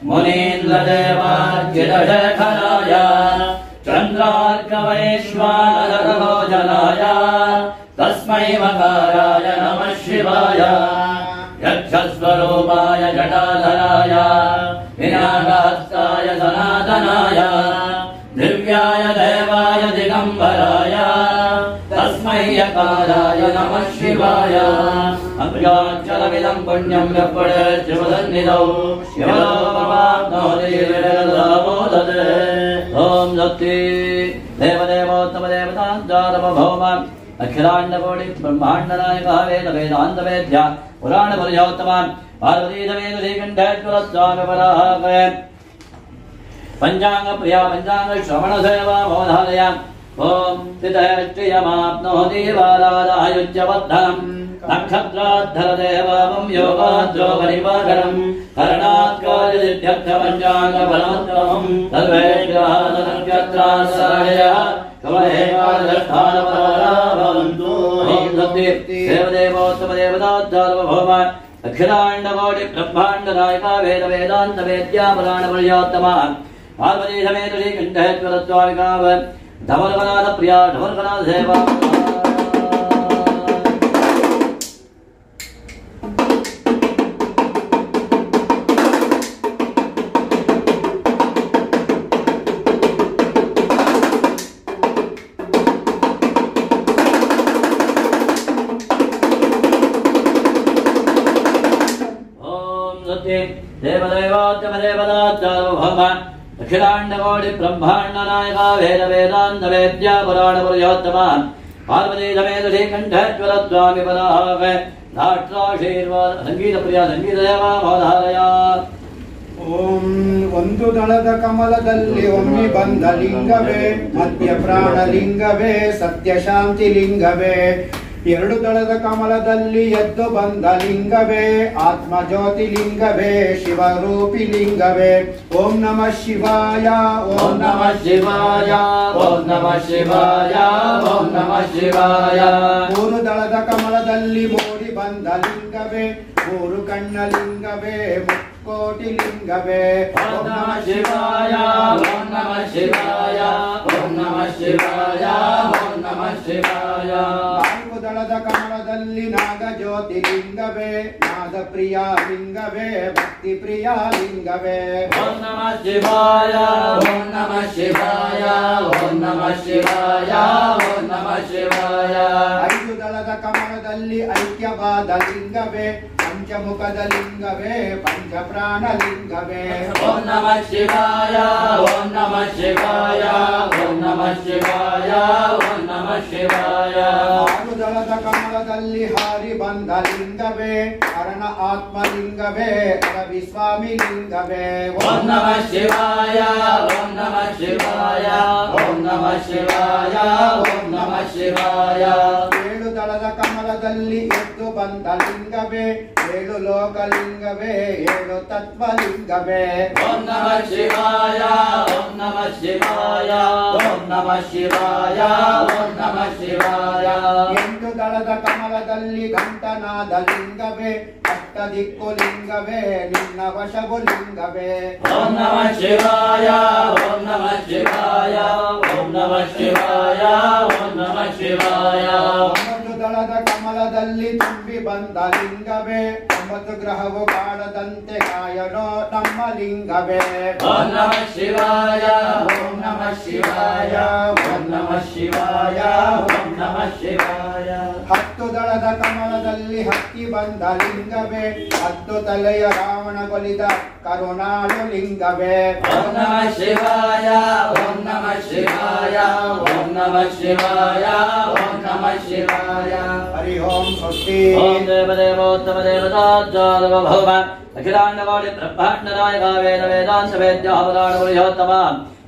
मुनीन्द्रदेवार्चितशेखराय चन्द्रार्कवैश्वानरगोचराय तस्मै मकाराय नमः शिवाय यक्षस्वरूपाय जटाधराय विनागहस्ताय सनातनाय दिव्याय देवाय दिगम्बराय तस्मै यकाराय नमः शिवाय अभ्याक्षरमिदं पुण्यं यपडेच्छुभसन्निधौ शिवलोकमाप्नोति विरलदामोदते ॐ सत्ये देवदेवोत्तमदेवताञ्जातमभौम अखिलाण्डकोटि ब्रह्माण्डनायकः वेदवेदान्तवेद्या पुराणपुरुषोत्तमान् पार्वतीसमेतश्रीकण्ठेश्वरस्वामिपराः पञ्चाङ्गप्रिया पञ्चाङ्गश्रवणसेवा मोधालया ॐ स्थितश्रियमाप्नोति बालादायुज्यवर्धनम् नक्षत्राद्धरदेवामं योगाद्रोगनिवाकरम् करणात्कार्यसिद्ध्यर्थपञ्चाङ्गफलोत्तमम् सर्वे ग्रहाः नक्षत्राः भवन्तु देवदेवोत्तमदेवताभौम अखिलाण्डकोटि ब्रह्माण्डनायक वेदवेदान्तवेद्या पुराणपुरुषोत्तमा पार्वतीसमेत श्रीकण्ठेश्वरस्वामिकाव धवलकनाथ प्रिया धवलकनाथ सेवा देवदेवोत्तमदेवताभौम अखिलाण्डकोटि ब्रह्माण्डनायक वेदवेदान्तवेद्या पुराणपुरुषोत्तमा पार्वतीसमेत श्रीकण्ठेश्वरस्वामिपराः नाट्याशीर्वाद संगीतप्रिया संगीतदेवा मोधालया ಓಂ ಒಂದು ದಳದ ಕಮಲದಲ್ಲಿ ಒಮ್ಮೆ ಬಂದ ಲಿಂಗವೇ ಮಧ್ಯ ಪ್ರಾಣಲಿಂಗವೇ ಸತ್ಯ ಶಾಂತಿ ಲಿಂಗವೇ ಎರಡು ದಳದ ಕಮಲದಲ್ಲಿ ಎದ್ದು ಬಂದ ಲಿಂಗವೇ ಆತ್ಮ ಜ್ಯೋತಿ ಲಿಂಗವೇ ಶಿವರೂಪಿ ಲಿಂಗವೇ ಓಂ ನಮಃ ಶಿವಾಯ ಓಂ ನಮಃ ಶಿವಾಯ ಓಂ ನಮಃ ಶಿವಾಯ ಓಂ ನಮಃ ಶಿವಾಯ ಮೂರು ದಳದ ಕಮಲದಲ್ಲಿ ಮೂಡಿ ಬಂದ ಲಿಂಗವೇ ಮೂರು ಕಣ್ಣ ಲಿಂಗವೇ ಮುಕ್ಕೋಟಿ ಲಿಂಗವೇ ಓಂ ನಮಃ ಶಿವಾಯ ಓಂ ನಮಃ ಶಿವಾಯ ಓಂ ನಮಃ ಶಿವಾಯ ಓಂ ನಮಃ ಶಿವಾಯ ನಾಲ್ಕು ದಳದ ಕಮಲದಲ್ಲಿ ನಾಗ ಜ್ಯೋತಿ ಲಿಂಗವೇ ನಾದ ಪ್ರಿಯ ಲಿಂಗವೇ ಭಕ್ತಿ ಪ್ರಿಯ ಲಿಂಗವೇ ಓಂ ನಮಃ ಶಿವಾಯ ಓಂ ನಮಃ ಶಿವಾಯ ಓಂ ನಮಃ ಶಿವಾಯ ಓಂ ನಮಃ ಶಿವಾಯ ಐದು ದಳದ ಕಮಲದಲ್ಲಿ ಐಕ್ಯವಾದ ಲಿಂಗವೇ ಪಂಚಮುಖದ ಲಿಂಗವೇ ಪಂಚಪ್ರಾಣ ಲಿಂಗವೇ ಓಂ ನಮಃ ಶಿವಾಯ ಓಂ ನಮಃ ಶಿವಾಯ ಓಂ ನಮಃ ಶಿವಾಯ ಓಂ ನಮಃ ಶಿವಾಯ ಆರು ದಳದ ಕಮಲದಲ್ಲಿ ಹಾರಿ ಬಂದ ಲಿಂಗವೇ ಹರಣ ಆತ್ಮಲಿಂಗವೇ ರವಿಸ್ವಾಮಿ ಲಿಂಗವೇ ಓಂ ನಮಃ ಶಿವಾಯ ಓಂ ನಮಃ ಶಿವಾಯ ಓಂ ನಮಃ ಶಿವಾಯ ಓಂ ನಮಃ ಶಿವಾಯ ಏಳು ದಳದ ಕಮಲದಲ್ಲಿ ಎದ್ದು ಬಂದ ಲಿಂಗವೇ ಏಳು ಲೋಕಲಿಂಗವೇ ಏಳು ತತ್ವಲಿಂಗವೇ ಓಂ ನಮಃ ಶಿವಾಯ ಓಂ ನಮಃ ಶಿವಾಯ ಓಂ ನಮಃ ಶಿವಾಯ ಓಂ ನಮಃ ಶಿವಾಯ ಎಂಟು ದಳದ ಕಮಲದಲ್ಲಿ ಘಂಟನಾದ ಲಿಂಗವೇ ಅಷ್ಟ ದಿಕ್ಕು ಲಿಂಗವೇ ನಿನ್ನ ವಶವು ಲಿಂಗವೇ ಓಂ ನಮಃ ಶಿವಾಯ ಓಂ ನಮಃ ಶಿವಾಯ ಓಂ ನಮಃ ಶಿವಾಯ ಓಂ ನಮಃ ಶಿವಾಯ ಒಂಬತ್ತು ದಳದ ಕಮಲದಲ್ಲಿ ತುಂಬಿ ಬಂದ ಲಿಂಗವೇ ಒಂಬತ್ತು ಗ್ರಹವು ಕಾಡದಂತೆ ಕಾಯನೋ ನಮ್ಮ ಲಿಂಗವೇ ಓಂ ನಮಃ ಶಿವಾಯ ಓಂ ನಮಃ ಶಿವಾಯ ಓಂ ನಮಃ ಶಿವಾಯ ಓಂ ನಮಃ ಶಿವಾಯ ಹತ್ತು ದಳದ ಕಮಲದಲ್ಲಿ ಹತ್ತಿ ಬಂದ ಲಿಂಗವೇ ಹತ್ತು ತಲೆಯ ರಾವಣ ಕೊಲಿದ ಕರುಣಾಳು ಲಿಂಗವೇ ಓಂ ನಮಃ ಶಿವಾಯ ಓಂ ನಮಃ ಶಿವಾಯ ಓಂ ನಮಃ ಶಿವಾಯ ಓಂ ನಮಃ ಶಿವಾಯ ಹರಿ ಓಂ ಸ್ವಸ್ತಿ ಓಂ ದೇವದೇವೋತ್ತಮ ದೇವತಾಜ್ಜಾದವ ಭವ ಅಖಿಲಾಂಡಕೋಟಿ ಬ್ರಹ್ಮಾಂಡನಾಯಕ ವೇದ ವೇದಾಂತ ವೇದ್ಯ ಅವರಾಣ ಪುರುಷೋತ್ತಮ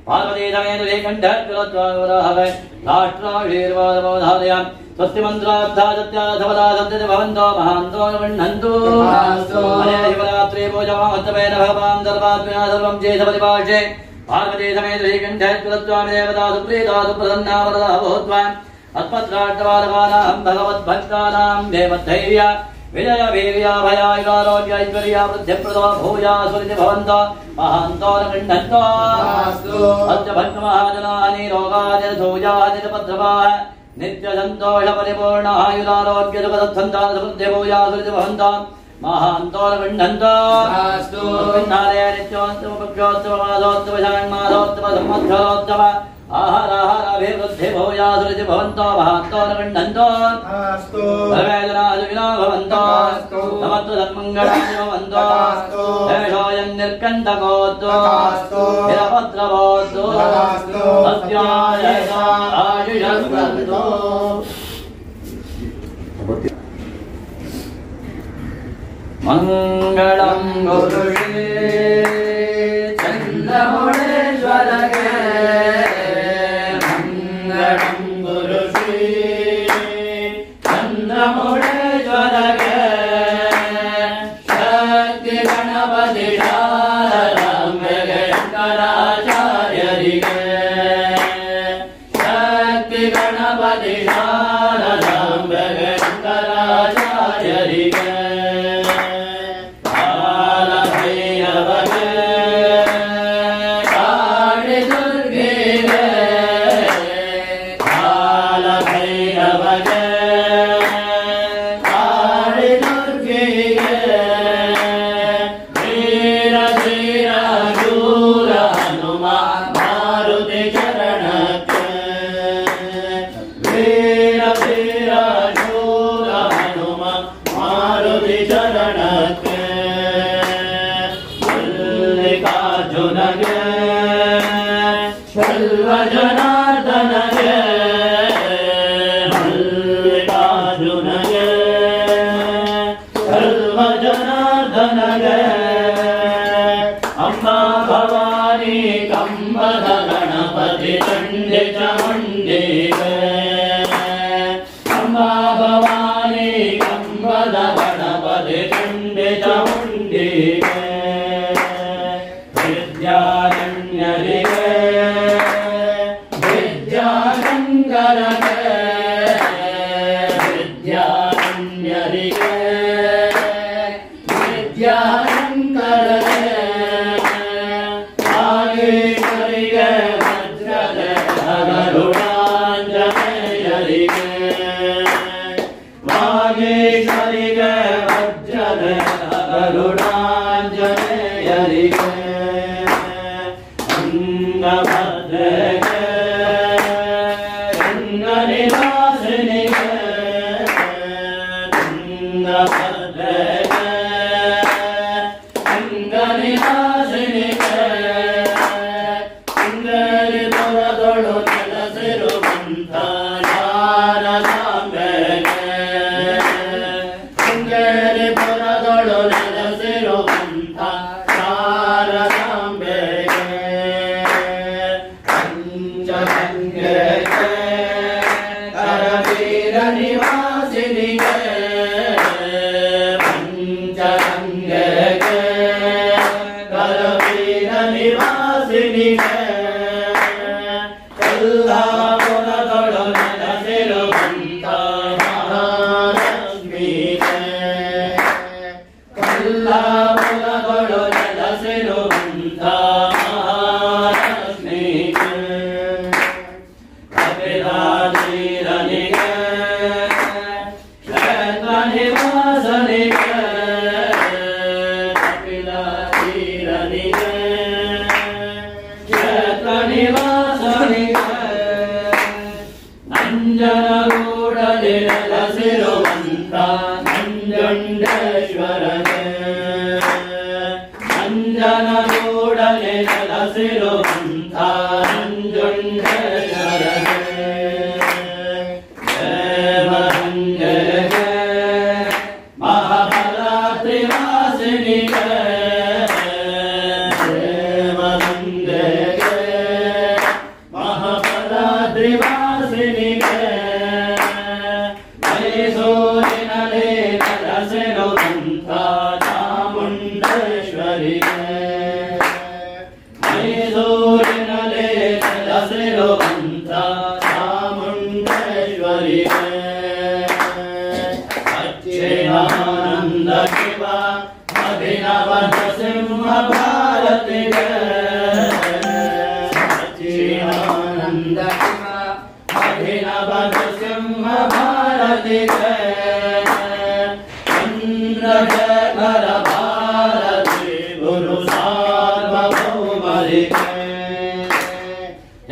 ಪಾರ್ವತೀ ಸಮೇತ ಶ್ರೀಕಂಠ ಕುಲತ್ವಾಗುರಹವೇ ರಾಷ್ಟ್ರಾವೀರ್ವಾದಮೋಧಾದಯ ಸ್ವಸ್ತಿ ಮಂತ್ರಾರ್ಥಾದತ್ಯಾಧವದಾ ಸತ್ಯತೆ ಭವಂತೋ ಮಹಾಂತೋ ಗೃಹ್ಣಂತು ಅನೇ ಶಿವರಾತ್ರಿ ಪೂಜಾಮಹತ್ತಮೇನ ಭವಾಂ ಸರ್ವಾತ್ಮನಾ ಸರ್ವಂ ಚೇತಪತಿ ಪಾಶೆ ಪಾರ್ವತೀ ಸಮೇತ ಶ್ರೀಕಂಠ ಕುಲತ್ವಾಮಿ ದೇವತಾ ಸುಪ್ರೀತಾ ಸುಪ್ರಸನ್ನಾ ವರದಾ ಭೂತ್ವಾ ಅಸ್ಮತ್ರಾಷ್ಟವಾದಕಾನಾಂ ಭಗವದ್ಭಕ್ತಾನಾಂ ದೇವಧೈರ್ಯ ವಿಜಯ ವೀರ್ಯ ಭಯಾಯುರಾರೋಗ್ಯ ಐಶ್ವರ್ಯ ವೃದ್ಧಿಪ್ರದೋ ಭೂಯಾ ಸುರಿತಿ ಭವಂತೋ ಮಹಾಂತೋ ಗೃಹ್ಣಂತೋ ಅಸ್ಯ ಭಕ್ತ ಮಹಾಜನಾನಿ ರೋಗಾದಿರಸೂಯಾದಿರಪದ್ರವಾಹ ನಿತ್ಯ ಸಂತೋಷ ಪರಿಪೂರ್ಣ ಆಯುರಾರೋಗ್ಯ ಸುಖಸತ್ಸಂತಾನ ಸಮೃದ್ಧಿ ಭೂಯಾ ಸುರಿತಿ ಭವಂತೋ ಮಹಾಂತೋ ಗೃಹ್ಣಂತೋ ನಾರೇ ನಿತ್ಯೋತ್ತಮ ಪಕ್ಷೋತ್ತಮ ಮಾಸೋತ್ತಮ ಷಾಣ್ಮಾಸೋತ್ತಮ ಸಂವತ್ಸರೋತ್ತಮ ಆಹಾರಾಹಾರಾಭಿವೃದ್ಧಿ ಭೂಯಾ ಸುರಿತಿ ಭವಂತೋ ಮಹಾಂತೋ ಗೃಹ್ಣಂತೋ ಸರ್ವೇ ಜನಾಃ ಸುಖಿನೋ ಭವಂತೋ ಸಮಸ್ತ ಸನ್ಮಂಗಳಾನಿ ಭವಂತೋ ದೇಶೋऽयं ನಿರ್ಕಂಟಕೋऽस्तु ನಿರಪದ್ರವೋऽस्तु ಸತ್ಯಾಯಸ ಆಯುಷಸ್ಸಂತು ಮಂಗಳಂ ಗುರುಷೇ ಚಂದ್ರಮೌಳೇಶ್ವರಗೆ ಮಂಗಳಂ ಗುರುಶ್ರೀ ಚಂದ್ರಮೌಳೇಶ್ವರಗೆ ಶಕ್ತಿ ಗಣಪತಿ ಶಾರದಾಂಬೆಗೆ ಶಂಕರಾಚಾರ್ಯರಿಗೆ ಶಕ್ತಿ ಗಣಪತಿ ಶಾರದಾಂಬೆಗೆ ಶಂಕರಾಚಾರ್ಯರಿಗೆ ಜನಾರ್ದನಗೆ ಮಲ್ಲಿಕಾರ್ಜುನಗೆ ಸರ್ವ ಜನಾರ್ದನಗೆ ಅಂಬಾ ಭವಾನಿ ಕಂಬದ ಗಣಪತಿ ಚಂಡಿ ಚಾಮುಂಡಿಗೆ ಅಂಬಾ ಭವಾನಿ ಕಂಬದ ಗಣಪತಿ ಚಂಡಿ ಚಾಮುಂಡಿಗೆ ವಿದ್ಯಾರಣ್ಯರಿಗೆ ವಿದ್ಯಾರಣ್ಯರಿಗೆ ವಿದ್ಯಾಶಂಕರಗೆ ನಾಗೇಶ್ವರಿಗೆ ವಜ್ರದ ಗರುಡಾಂಜನೇಯರಿಗೆ ನಾಗೇಶ್ವರಿಗೆ ವಜ್ರದ ಗರುಡಾಂಜನೇಯರಿಗೆ ಅಂಗಭದ್ರಗೆ ಅಂಗನಿವಾಸಿನಿಗೆ ಅಂಗಭದ್ರಗೆ ಅಂಗನಿವಾಸಿನಿಗೆ ಅಂಗನಿಪುರದೊಳು ನೆಲೆಸಿರುವಂತ ಶಾರದಾಂಬೆಗೆ ನಿವಾಸಿನಿಗೆ ಪಂಚಗಂಗೆಗೆ ಕರವೀರ ನಿವಾಸಿನಿಗೆ ಕಲ್ಲಾಪುರದೊಳು ನೆಲೆಸಿರುವಂತ ಮಹಾಲಕ್ಷ್ಮಿಗೆ ಕಲ್ಲಾಪುರದೊಳು ನೆಲೆಸಿರುವಂತ ಮಹಾಲಕ್ಷ್ಮಿಗೆ ಕಪಿಲಾಧೀರನಿಗೆ ಕ್ಷೇತ್ರ ನಿವಾಸನಿಗೆ ಕಪಿಲಾಧೀರನಿಗೆ ಕ್ಷೇತ್ರ ನಿವಾಸನಿಗೆ ನಂಜನಗೂಡಲಿ ನೆಲೆಸಿರುವಂತ ನಂಜುಂಡೇಶ್ವರಗೆ ನಂಜನಗೂಡಲಿ ನೆಲೆಸಿರುವಂತ ನಂಜುಂಡೇಶ್ವರಗೆ ದೇವಗಂಗೆಗೆ ಮಹಾಬಲಾತ್ರಿವಾಸಿನಿಗೆ ದೇವಗಂಗೆಗೆ ಮಹಾಬಲಾತ್ರಿವಾಸಿನಿಗೆ ಮೈಸೂರಿನಲ್ಲಿ ನೆಲೆಸಿರುವಂತ ಚಾಮುಂಡೇಶ್ವರಿಗೆ ಮೈಸೂರಿನಲ್ಲಿ ನೆಲೆಸಿರುವಂತ ಚಾಮುಂಡೇಶ್ವರಿಗೆ ಅಚ್ಚಿದಾನಂದ ಶಿವ ಅಭಿನವ ನರಸಿಂಹ ಭಾರತಿಗೆ ಅಚ್ಚಿದಾನಂದ ಶಿವ ಅಭಿನವ ನರಸಿಂಹ ಭಾರತಿಗೆ ಚಂದ್ರಶೇಖರ ಭಾರತಿ ಗುರು ಸಾರ್ವಭೌಮರಿಗೆ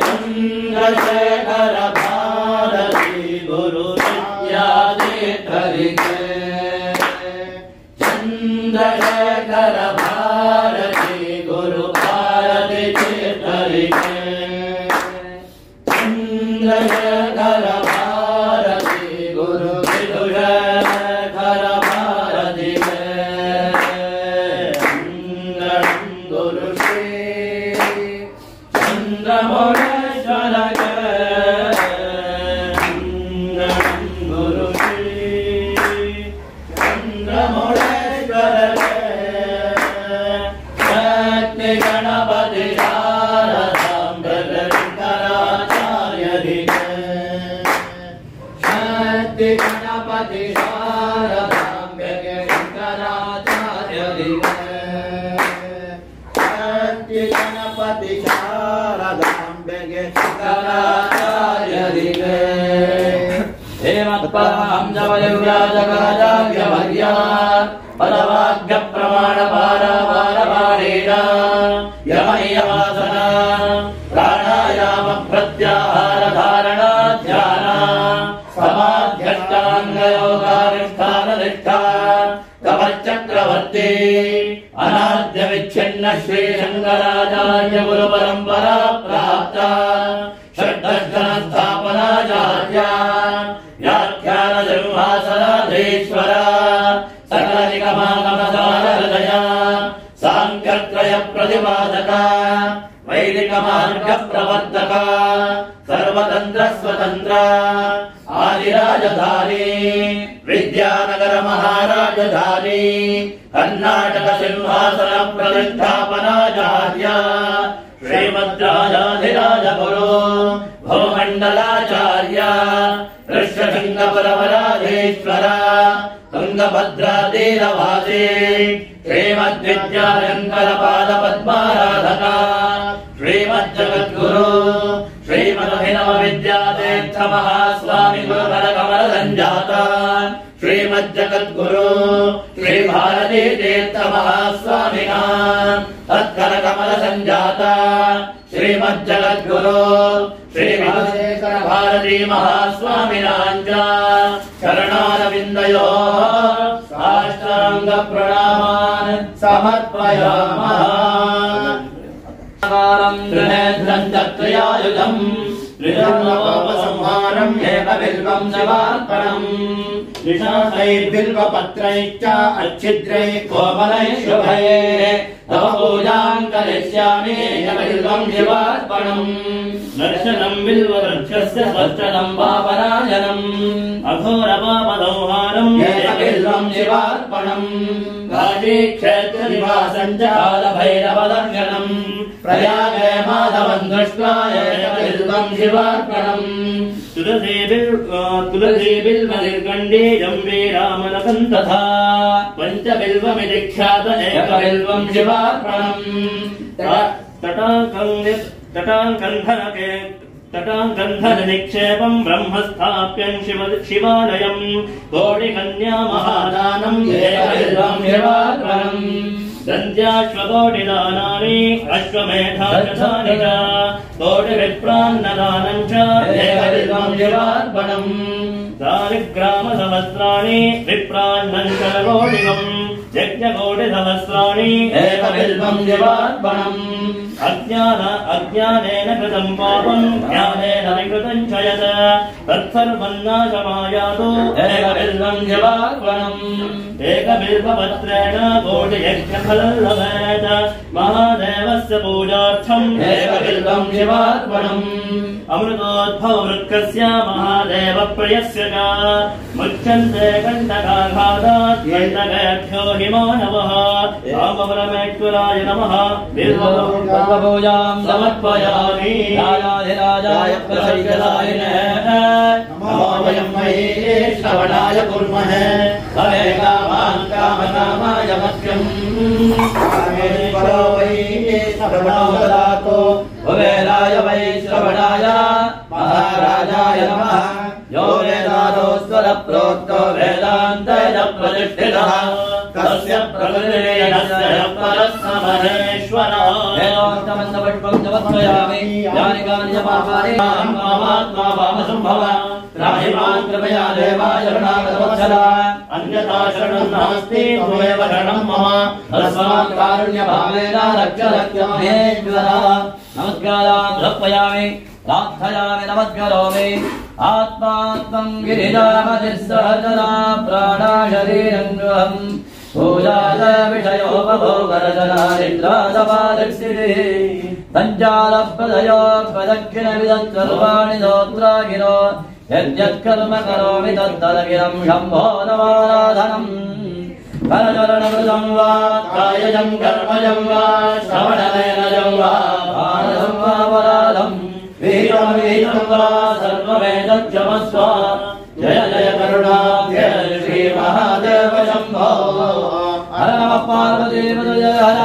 ಚಂದ್ರಶೇಖರ ಭಾರತಿ ಗುರು ವಿದ್ಯಾಧೀಠರಿಗೆ ಚಂದ್ರಶೇಖರ ಭಾರತಿ ಗುರು ಭಾರತಿ ತೀರ್ಥರಿಗೆ ಚಂದ್ರಶೇಖರ ಭಾರತಿ ಗುರು ವಿದುಷೇಖರ ಭಾರತಿಗೆ ಚಂದ್ರಂ ಗುರು ಶ್ರೀ ಚಂದ್ರಮೌಳೇಶ್ವರಗೆ ಚಂದ್ರಂ ಗುರು ಶ್ರೀ ಚಂದ್ರಮೌಳೇಶ್ವರಗೆ ಶಕ್ತಿ ಗಣಪತಿ ಶಾರದಾಂಬೆ ಶಂಕರಾಚಾರ್ಯರಿಗೆ ಶಕ್ತಿ ಗಣಪತಿ ಶಾರದಾಂಬೆಗೆ ಶಂಕರಾಚಾರ್ಯರಿಗೆ ಶಕ್ತಿ ಗಣಪತಿ ಶಾರದಾಂಬೆಗೆ ಶಂಕರಾಚಾರ್ಯರಿಗೆ ಹೇಮತ್ಪರಾಂಜವಯುರಾಜಗಾಜಾಗ್ಯವರ್ಯ ಪದವಾಕ್ಯ ಪ್ರಮಾಣ ಪಾರಾವಾರವಾರೇಣ ಯಮಯವಾಸನ ಪ್ರಾಣಾಯಾಮ ಪ್ರತ್ಯಾಹಾರ ಧಾರಣ ಧ್ಯಾನ ಸಮಾಧ್ಯಷ್ಟಾಂಗ ಯೋಗಾನುಷ್ಠಾನ ನಿಷ್ಠಾ ಕವಚಕ್ರವರ್ತಿ ಅನಾದ್ಯ ವಿಚ್ಛಿನ್ನ ಶ್ರೀ ಶಂಕರಾಚಾರ್ಯ ಗುರು ಪರಂಪರಾ ಪ್ರಾಪ್ತ ಷಡ್ದರ್ಶನ ಸ್ಥಾಪನಾಚಾರ್ಯ ವ್ಯಾಖ್ಯಾನ ಸಿಂಹಾಸನಾಧೀಶ್ವರ ಸಕಲ ನಿಗಮಾಗಮಸಾರ ಹೃದಯ ಸಾಂಖ್ಯತ್ರಯ ಪ್ರತಿಪಾದಕ ವೈದಿಕ ಮಾರ್ಗ ಪ್ರವರ್ತಕ ಸರ್ವತಂತ್ರ ಸ್ವತಂತ್ರ ಆದಿರಾಜಧಾನಿ ವಿದ್ಯಾನಗರ ಮಹಾರಾಜಧಾನಿ ಕರ್ನಾಟಕ ಸಿಂಹಾಸನ ಪ್ರತಿಷ್ಠಾಪನಾಚಾರ್ಯ ಶ್ರೀಮದ್ರಾಜಾಧಿರಾಜ ಗುರು ಭೂಮಂಡಲಾಚಾರ್ಯ ಋಷ್ಯಶೃಂಗಪರವರಾಧೀಶ್ವರ ತುಂಗಭದ್ರಾತೀರವಾಸಿ ಶ್ರೀಮದ್ವಿದ್ಯಾಶಂಕರ ಪಾದ ಪದ್ಮಾರಾಧಕ ಶ್ರೀಮಜ್ಜಗದ್ಗುರು ಶ್ರೀಮದಭಿನವ ವಿದ್ಯಾತೀರ್ಥ ಮಹಾಸ್ವಾಮಿ ಗುರುಕರ ಕಮಲ ಸಂಜಾತ ಶ್ರೀಮಜ್ಜಗದ್ಗುರು ಶ್ರೀ ಭಾರತೀ ತೀರ್ಥ ಮಹಾಸ್ವಾಮಿನ ತತ್ಕರ ಕಮಲ ಸಂಜಾತ ಶ್ರೀಮಜ್ಜಗದ್ಗುರು ಶ್ರೀ ವಿಧುಶೇಖರ ಭಾರತೀ ಮಹಾಸ್ವಾಮಿನಾಂಚ ಶರಣಾರವಿಂದಯೋ ಸಾಷ್ಟಾಂಗ ಪ್ರಣಾಮಾನ್ ಸಮರ್ಪಯಾಮಃ. ತ್ರಿನೇತ್ರಂ ಚಕ್ರಯಾಯುಧಂ ತ್ರಿಜನ್ಮೋಪಸಂಹಾರಂ ಏಕಬಿಲ್ವಂ ಶಿವಾರ್ಪಣಂ ನಿಶಾಸೈರ್ಬಿಲ್ವಪತ್ರೈಶ್ಚ अच्छिद्रैः कोमलैः शुभैः तव पूजां करिष्यामि बिल्वं शिवार्पणम् दर्शनं बिल्ववृक्षस्य स्पर्शनं पापनाशनम् अघोरपापसंहारम् बिल्वं शिवार्पणम् काशीक्षेत्रनिवासं च कालभैरवदर्शनम् प्रयागे माधवं दृष्ट्वा बिल्वं शिवार्पणम् तुलसी बिल्वनिर्गण्डे जम्बे रामलकं तथा पञ्चबिल्वमिति ख्यात एकबिल्वं शिवार्पणम् तटाङ्कन्धन निक्षेपं ब्रह्मस्थाप्यं शिवालयं कोटिकन्या महादानं एकबिल्वं शिवार्पणम् दन्त्याश्वकोटिदानानि अश्वमेधानि च कोटिविप्रान्नदानं च एकबिल्वं शिवार्पणम् सालिग्रामसहस्राणि विप्रान्नं शतकोटिकम् यज्ञकोटिसहस्राणि एकबिल्वं शिवार्पणम् अज्ञानेन कृतं पापं ज्ञानेन विकृतं च यत् तत्सर्वं नाशमायातु एकबिल्वं शिवार्पणम् एकबिल्वपत्रेण कोटियज्ञफलं लभेत महादेवस्य पूजार्थम् एकबिल्वं शिवार्पणम् अमृतोद्भववृक्षस्य महादेवप्रियस्य च मुच्यन्ते कण्टकाघातात् कण्टकेभ्यो हि मानवः रामपरमेश्वराय नमः बिल्वपूजां समर्पयामि राजाधिराजाय प्रसरिकलायिने नमो वयं महे श्रवणाय कुर्महे भवे कामान् कामकामाय मह्यम् कामेश्वरो वै श्रवणो ददातु कुबेराय वै श्रवणाय महाराजाय नमः यो वेदादोस्वर प्रोक्तो वेदान्तेन प्रतिष्ठितः तस्य प्रकृतिरेणस्य परस्य महेश्वरः वेदान्तमन्तपुष्पं समर्पयामि यानि कानि पापानि मामात्मा वामसम्भव त्राहिमान् कृपया देवाय शरणागतवत्सल अन्यथा शरणं नास्ति त्वमेव शरणं मम तस्मात् कारुण्यभावेन रक्ष महेश्वर नमस्कारान् समर्पयामि प्रार्थयामि नमस्करोमि आत्मात्मं गिरिजामतिस्सहजना प्राणाशरीरं पूजाय विषयोपभोगरचनानिद्रासपादक्षिणे सञ्चालप्रदयो प्रदक्षिणविदत्सर्वाणि स्तोत्रागिरो यद्यत्कर्म करोमि तत्तदगिरं शम्भो नमाराधनम् करचरणकृतं वा कायजं कर्मजं वा श्रवणनयनजं वा मानसं वा पराधम् वीरं वा सर्वमेतक्षमस्व जय जय करुणाब्धे श्री महादेव शम्भो हर नमः पार्वती जय हर